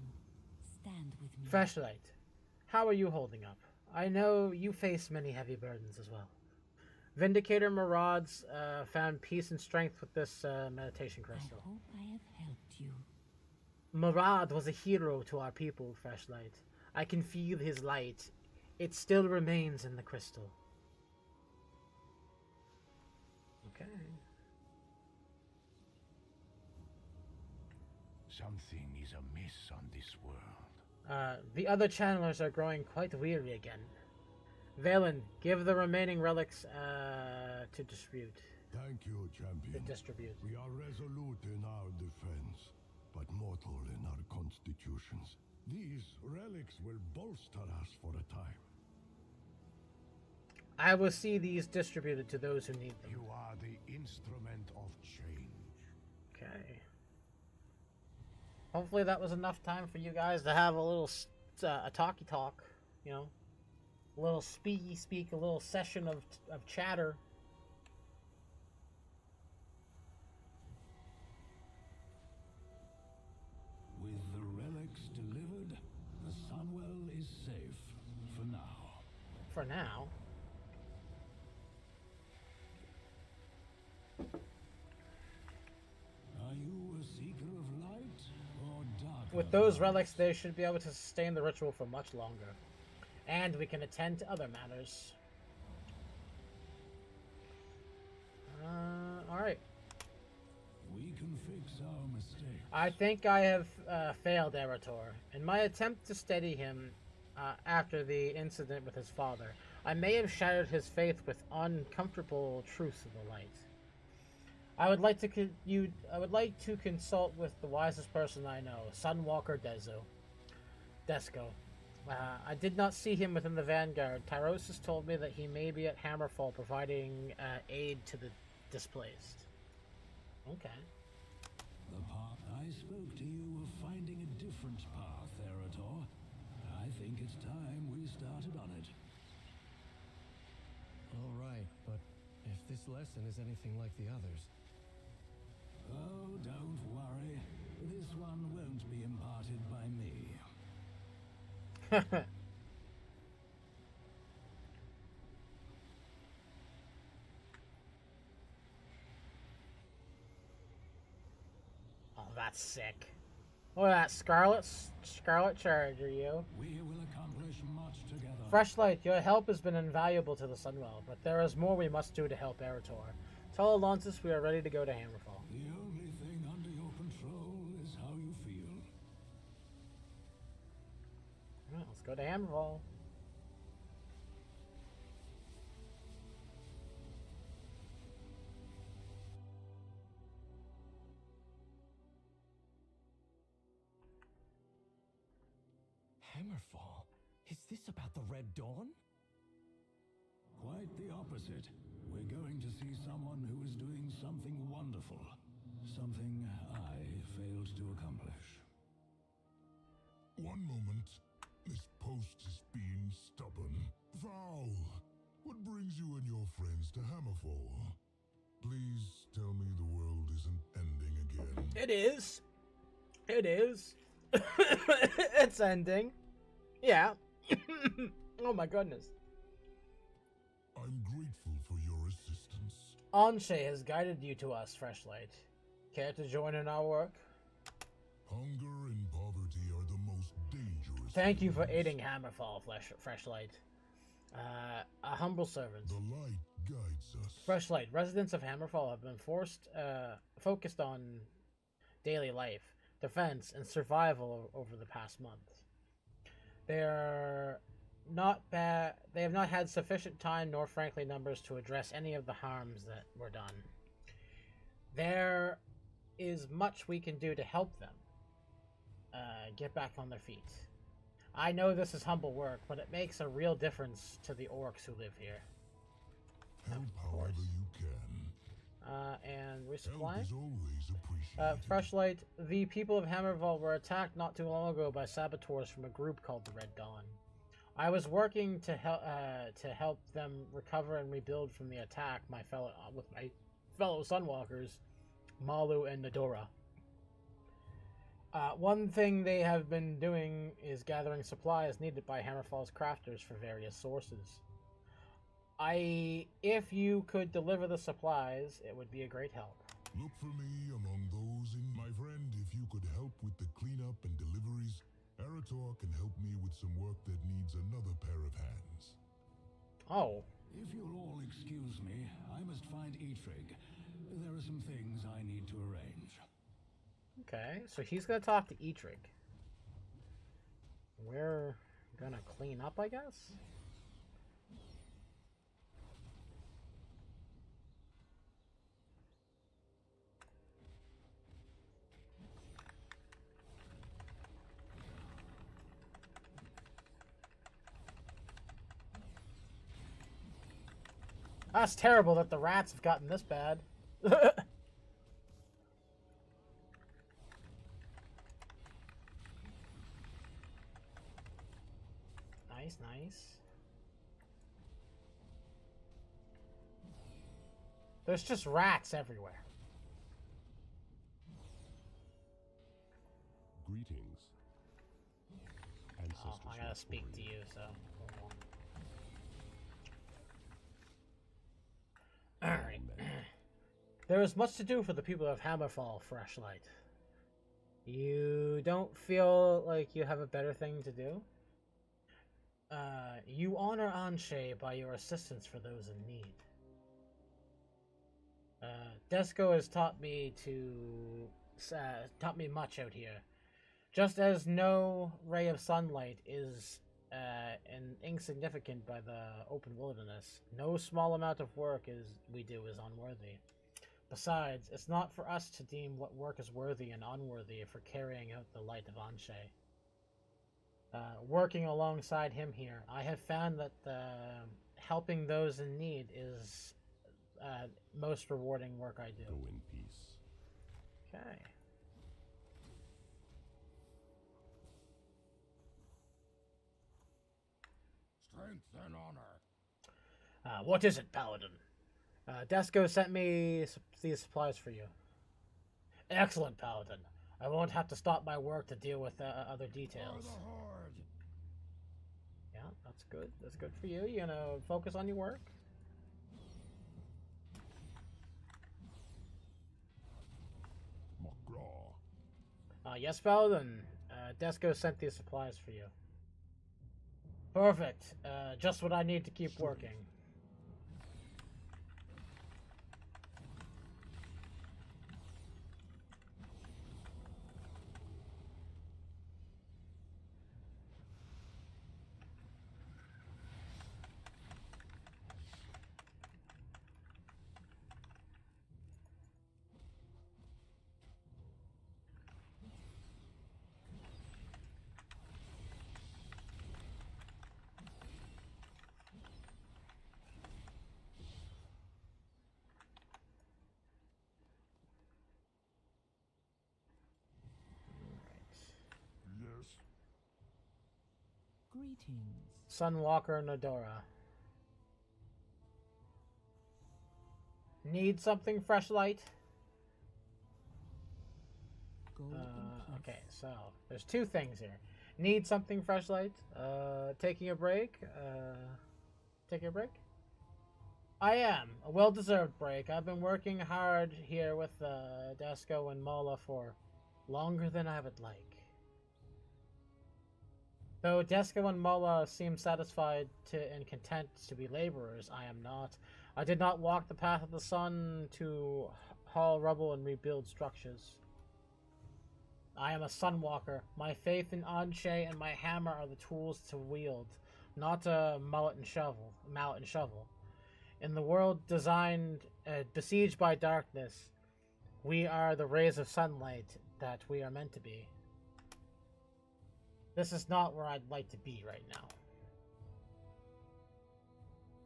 stand with me. Freshlight, how are you holding up? I know you face many heavy burdens as well. Vindicator Maraud's found peace and strength with this meditation crystal. I hope I have helped you. Marad was a hero to our people, Freshlight. I can feel his light. It still remains in the crystal. Okay. Something is amiss on this world. The other channelers are growing quite weary again. Valen, give the remaining relics to distribute. Thank you, champion. Distribute. We are resolute in our defense, but mortal in our constitutions. These relics will bolster us for a time. I will see these distributed to those who need them. You are the instrument of change. Okay. Hopefully that was enough time for you guys to have a little a talky talk, you know, a little speaky speak, a little session of chatter. With the relics delivered, the Sunwell is safe for now. For now. Are you a seeker of light or dark? With those relics, they should be able to sustain the ritual for much longer. And we can attend to other matters. Alright. We can fix our mistakes. I think I have failed Erator. In my attempt to steady him after the incident with his father, I may have shattered his faith with uncomfortable truths of the light. I would like to consult with the wisest person I know, Sunwalker Desco. I did not see him within the Vanguard. Tyrosus told me that he may be at Hammerfall providing aid to the displaced. Okay. The path I spoke to you of finding a different path, Erator. I think it's time we started on it. All right, but if this lesson is anything like the others... Oh, don't worry. This one won't be imparted by me. Oh, that's sick. Look at that Scarlet Charge, are you? We will accomplish much together. Freshlight, your help has been invaluable to the Sunwell, but there is more we must do to help Erator. Tell Alonsus we are ready to go to Hammerfall. The only thing under your control is how you feel. Alright, let's go to Hammerfall. Hammerfall? Is this about the Red Dawn? Quite the opposite. We're going to see someone who is doing something wonderful. Something I failed to accomplish. One moment. This post is being stubborn. Foul! What brings you and your friends to Hammerfall? Please tell me the world isn't ending again. It is. It is. It's ending. Yeah. Oh my goodness. I'm grateful for your assistance. Anshe has guided you to us, Freshlight. Care to join in our work? Hunger and poverty are the most dangerous. Thank you for aiding Hammerfall, Freshlight. A humble servant. The light guides us. Freshlight, residents of Hammerfall have been focused on daily life, defense, and survival over the past month. They have not had sufficient time nor frankly numbers to address any of the harms that were done. There is much we can do to help them get back on their feet. I know this is humble work, but it makes a real difference to the orcs who live here. Help however you can. And Help resupply. is always appreciated. Freshlight, the people of Hammerfall were attacked not too long ago by saboteurs from a group called the Red Dawn. I was working to help them recover and rebuild from the attack. With my fellow Sunwalkers, Malu and Nadora. One thing they have been doing is gathering supplies needed by Hammerfall's crafters for various sources. If you could deliver the supplies, it would be a great help. Look for me among those in my friend. If you could help with the cleanup and deliveries, Erator can help me with some work that needs another pair of hands. Oh. If you'll all excuse me, I must find Eitrig. There are some things I need to arrange. Okay, so he's gonna talk to Eitrig. We're gonna clean up, I guess? That's terrible that the rats have gotten this bad. Nice, nice. There's just rats everywhere. Greetings. Oh, I gotta speak to you, so. Alright. There is much to do for the people of Hammerfall, Freshlight. You don't feel like you have a better thing to do? You honor Anshe by your assistance for those in need. Desco has taught me much out here. Just as no ray of sunlight is and insignificant by the open wilderness. No small amount of work we do is unworthy. Besides, it's not for us to deem what work is worthy and unworthy for carrying out the light of Anshe. Working alongside him here, I have found that helping those in need is most rewarding work I do. Go in peace. Okay. Strength and honor. What is it, Paladin? Desco sent me these supplies for you. Excellent, Paladin. I won't have to stop my work to deal with other details. For the Horde. Yeah, that's good. That's good for you. You gonna focus on your work? Yes, Paladin. Desco sent these supplies for you. Perfect. Just what I need to keep working. Greetings. Sunwalker Nodora. Need something fresh light? Okay, so there's two things here. Need something fresh light? Taking a break? Taking a break? I am. A well-deserved break. I've been working hard here with Desco and Mola for longer than I would like. Though Desco and Mola seem satisfied and content to be laborers, I am not. I did not walk the path of the sun to haul rubble and rebuild structures. I am a sunwalker. My faith in Anshe and my hammer are the tools to wield, not a mallet and shovel. In the world besieged by darkness, we are the rays of sunlight that we are meant to be. This is not where I'd like to be right now.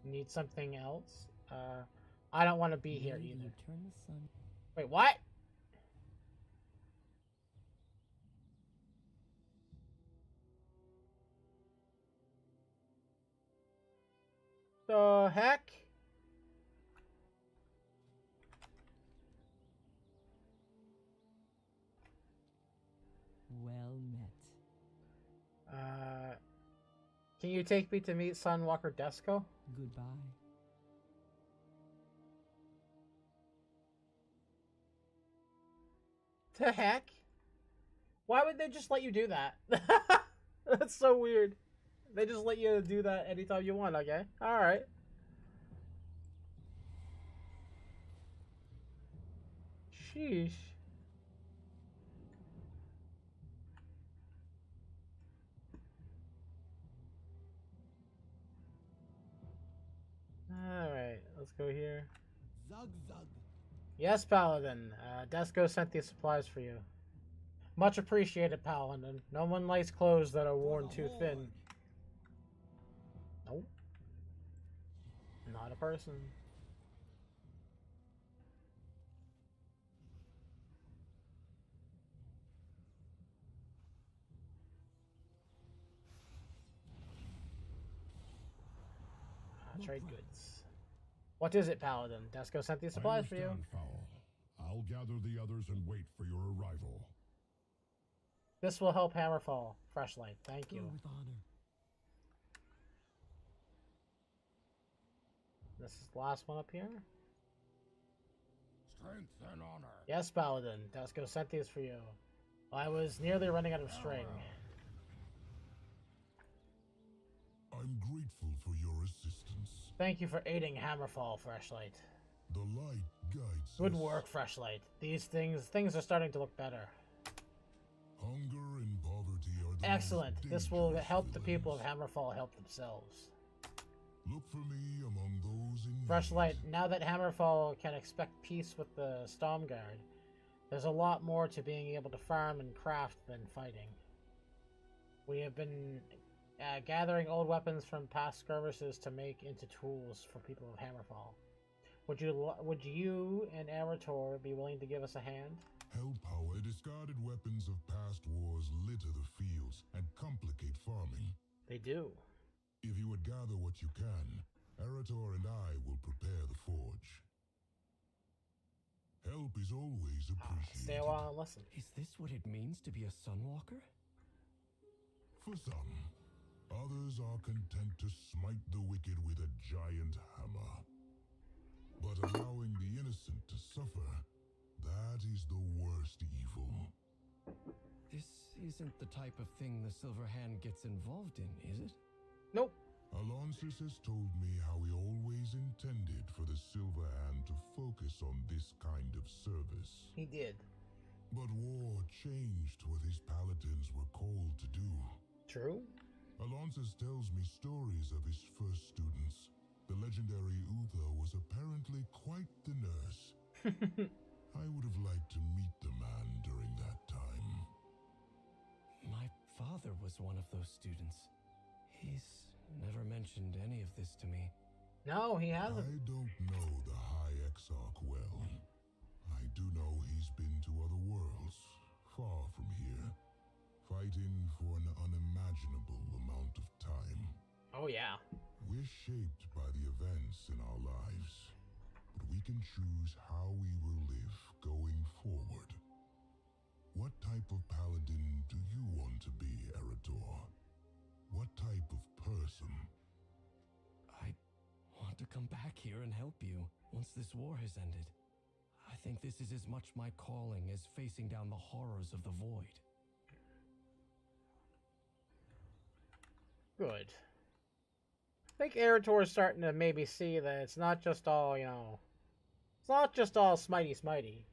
Need something else? I don't want to be here either. Turn the sun. Wait, what? The heck? Well met. Can you take me to meet Sunwalker Desco? Goodbye. The heck? Why would they just let you do that? That's so weird. They just let you do that anytime you want, okay? Alright. Sheesh. Alright, let's go here. Zug zug. Yes, Paladin. Desco sent these supplies for you. Much appreciated, Paladin. No one likes clothes that are worn too thin. Nope. Not a person. Trade goods. What is it, Paladin? Desco sent these supplies for you. Foul. I'll gather the others and wait for your arrival. This will help Hammerfall. Fresh light. Thank you. Go with honor. This is the last one up here. Strength and honor. Yes, Paladin. Desco sent these for you. I was nearly running out of string. I'm grateful for your assistance. Thank you for aiding Hammerfall, Freshlight. The light guides Good us. work, Freshlight. Things are starting to look better. Hunger and poverty are the Excellent. most This will dangerous help the people of villains. Hammerfall help themselves. Look for me among those in Fresh need. light. Now that Hammerfall can expect peace with the Stormguard, there's a lot more to being able to farm and craft than fighting. We have been gathering old weapons from past skirmishes to make into tools for people of Hammerfall. Would you and Arator be willing to give us a hand? Hellpower discarded weapons of past wars litter the fields and complicate farming. They do. If you would gather what you can, Arator and I will prepare the forge. Help is always appreciated. Stay a while and listen. Is this what it means to be a Sunwalker? For some, others are content to smite the wicked with a giant hammer. But allowing the innocent to suffer, that is the worst evil. This isn't the type of thing the Silver Hand gets involved in, is it? Nope. Alonsis has told me how he always intended for the Silver Hand to focus on this kind of service. He did. But war changed what his paladins were called to do. True. Alonsis tells me stories of his first students. The legendary Uther was apparently quite the nurse. I would have liked to meet the man during that time. My father was one of those students. He's never mentioned any of this to me. No, he hasn't. I don't know the High Exarch well. I do know he's been to other worlds, far from here, fighting for an unimaginable amount of time. Oh, yeah. We're shaped by the events in our lives, but we can choose how we will live going forward. What type of paladin do you want to be, Arator? What type of person? I want to come back here and help you once this war has ended. I think this is as much my calling as facing down the horrors of the Void. Good. I think Arator is starting to maybe see that it's not just all, it's not just all smitey.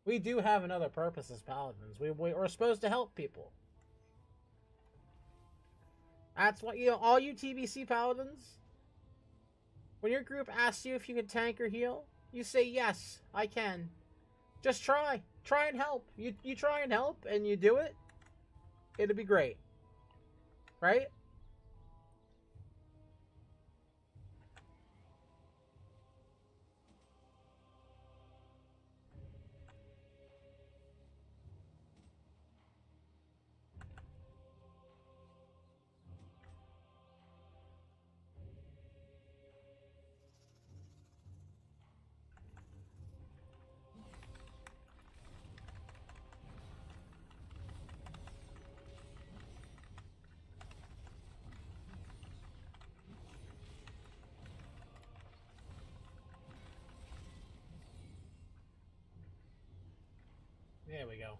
We do have another purpose as paladins. We're supposed to help people. That's what, all you TBC paladins, when your group asks you if you can tank or heal, you say, yes, I can. Just try. Try and help. You try and help and you do it, it'll be great. Right? There we go.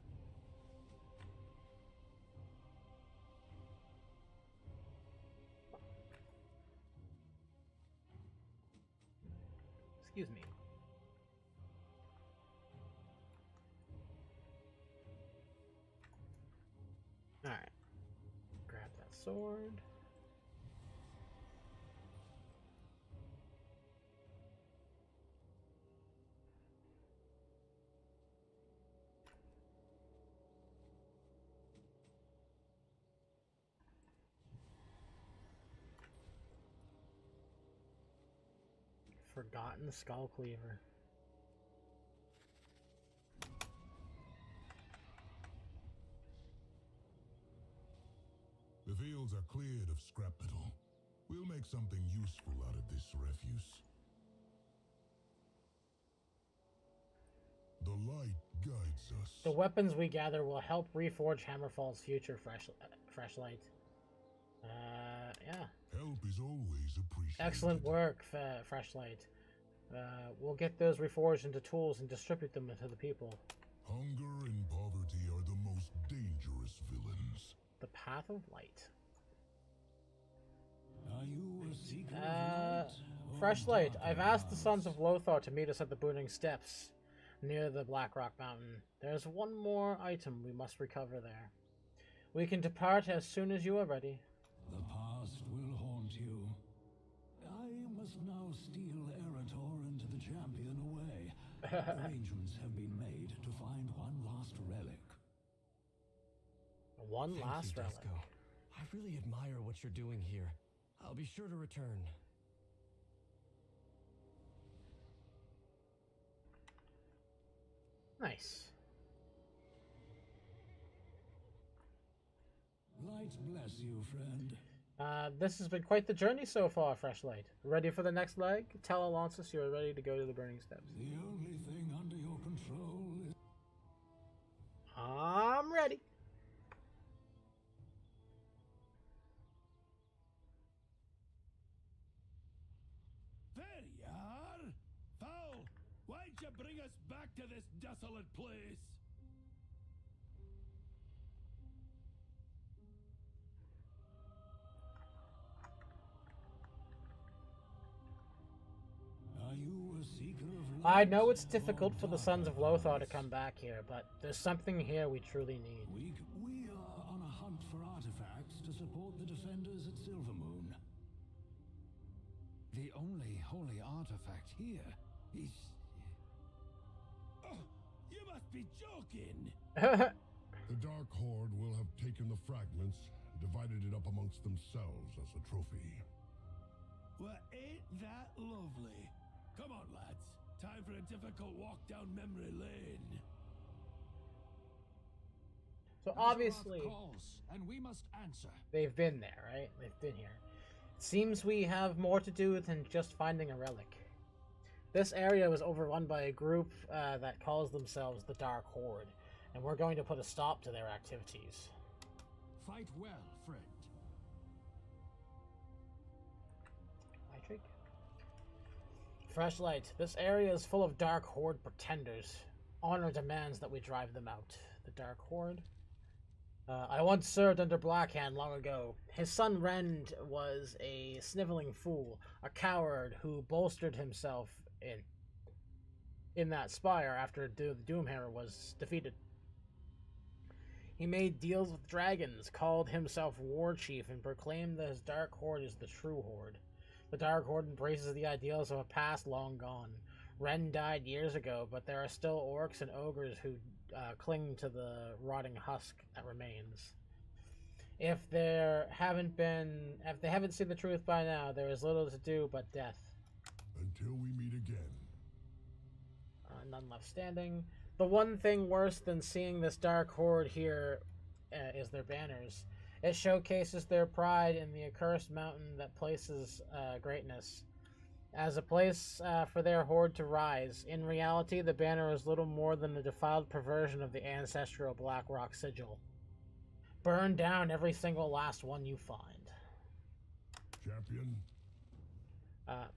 Excuse me. Alright. Grab that sword. Forgotten Skull Cleaver. The fields are cleared of scrap metal. We'll make something useful out of this refuse. The light guides us. The weapons we gather will help reforge Hammerfall's future. Fresh light. Yeah. Help is always appreciated. Excellent work, Fresh Light. We'll get those reforged into tools and distribute them to the people. Hunger and poverty are the most dangerous villains. The Path of Light. Are you a seeker of light or Fresh Light. darker I've asked the paths? Sons of Lothar to meet us at the Burning Steps near the Black Rock Mountain. There's one more item we must recover there. We can depart as soon as you are ready. The past will haunt you. I must now steal Erator and the champion away. Arrangements have been made to find one last relic. One last Thank you, relic. Desco. I really admire what you're doing here. I'll be sure to return. Nice. Light bless you, friend. This has been quite the journey so far, Freshlight. Ready for the next leg? Tell Alonsus you're ready to go to the Burning Steps. The only thing under your control is... I'm ready. There you are! Foul! Why'd you bring us back to this desolate place? Are you a seeker of I light know it's or difficult for the Sons of darkness? Lothar to come back here, but there's something here we truly need. We are on a hunt for artifacts to support the defenders at Silvermoon. The only holy artifact here is... Oh, you must be joking! The Dark Horde will have taken the fragments, divided it up amongst themselves as a trophy. Well, ain't that lovely? Come on, lads. Time for a difficult walk down memory lane. So obviously, calls, and we must answer. they've been there, right? They've been here. Seems we have more to do than just finding a relic. This area was overrun by a group that calls themselves the Dark Horde, and we're going to put a stop to their activities. Fight well, friend. Nitric? Freshlight, this area is full of Dark Horde pretenders. Honor demands that we drive them out. The Dark Horde? I once served under Blackhand long ago. His son Rend was a sniveling fool, a coward who bolstered himself in that spire after the Doomhammer was defeated. He made deals with dragons, called himself War Chief, and proclaimed that his Dark Horde is the true Horde. The Dark Horde embraces the ideals of a past long gone. Ren died years ago, but there are still orcs and ogres who cling to the rotting husk that remains. If they haven't seen the truth by now, there is little to do but death. Until we meet again. None left standing. The one thing worse than seeing this Dark Horde here is their banners. It showcases their pride in the accursed mountain that places greatness as a place for their horde to rise. In reality, the banner is little more than a defiled perversion of the ancestral Black Rock sigil. Burn down every single last one you find. Champion?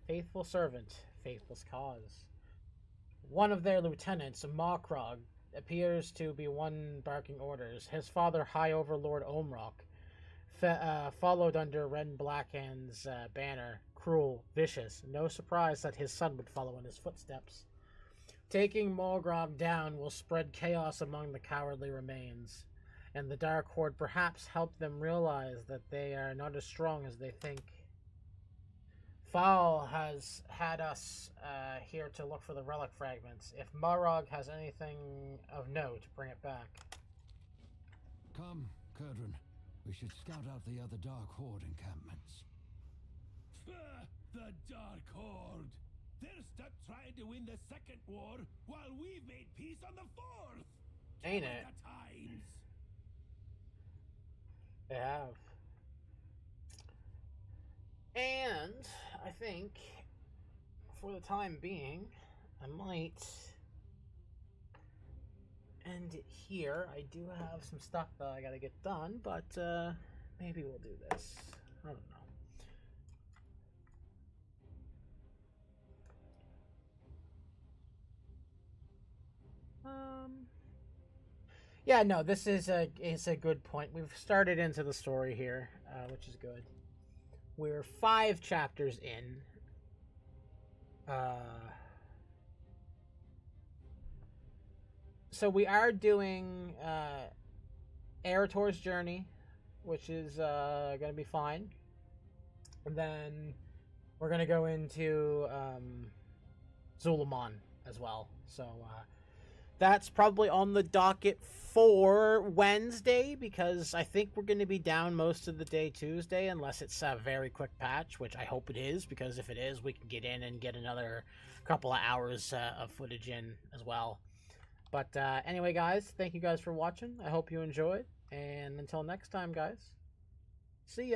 Faithful servant, faithless cause. One of their lieutenants, Makrog, appears to be one barking orders. His father, High Overlord Omrock, followed under Ren Blackhand's banner. Cruel, vicious. No surprise that his son would follow in his footsteps. Taking Morgrog down will spread chaos among the cowardly remains, and the Dark Horde perhaps help them realize that they are not as strong as they think. Fowl has had us here to look for the relic fragments. If Morgrog has anything of note, bring it back. Come, Kurdran. We should scout out the other Dark Horde encampments. The Dark Horde! They're stuck trying to win the second war while we've made peace on the fourth! Ain't it? The times! They have. And I think, for the time being, I might end it here. I do have some stuff that I gotta get done, but maybe we'll do this. I don't know. Yeah, no, this is a good point. We've started into the story here, which is good. We're 5 chapters in. So we are doing Erator's Journey, which is going to be fine. And then we're going to go into Zul'Aman as well. So that's probably on the docket for Wednesday, because I think we're going to be down most of the day Tuesday, unless it's a very quick patch, which I hope it is, because if it is, we can get in and get another couple of hours of footage in as well. But anyway, guys, thank you guys for watching. I hope you enjoyed. And until next time, guys, see ya.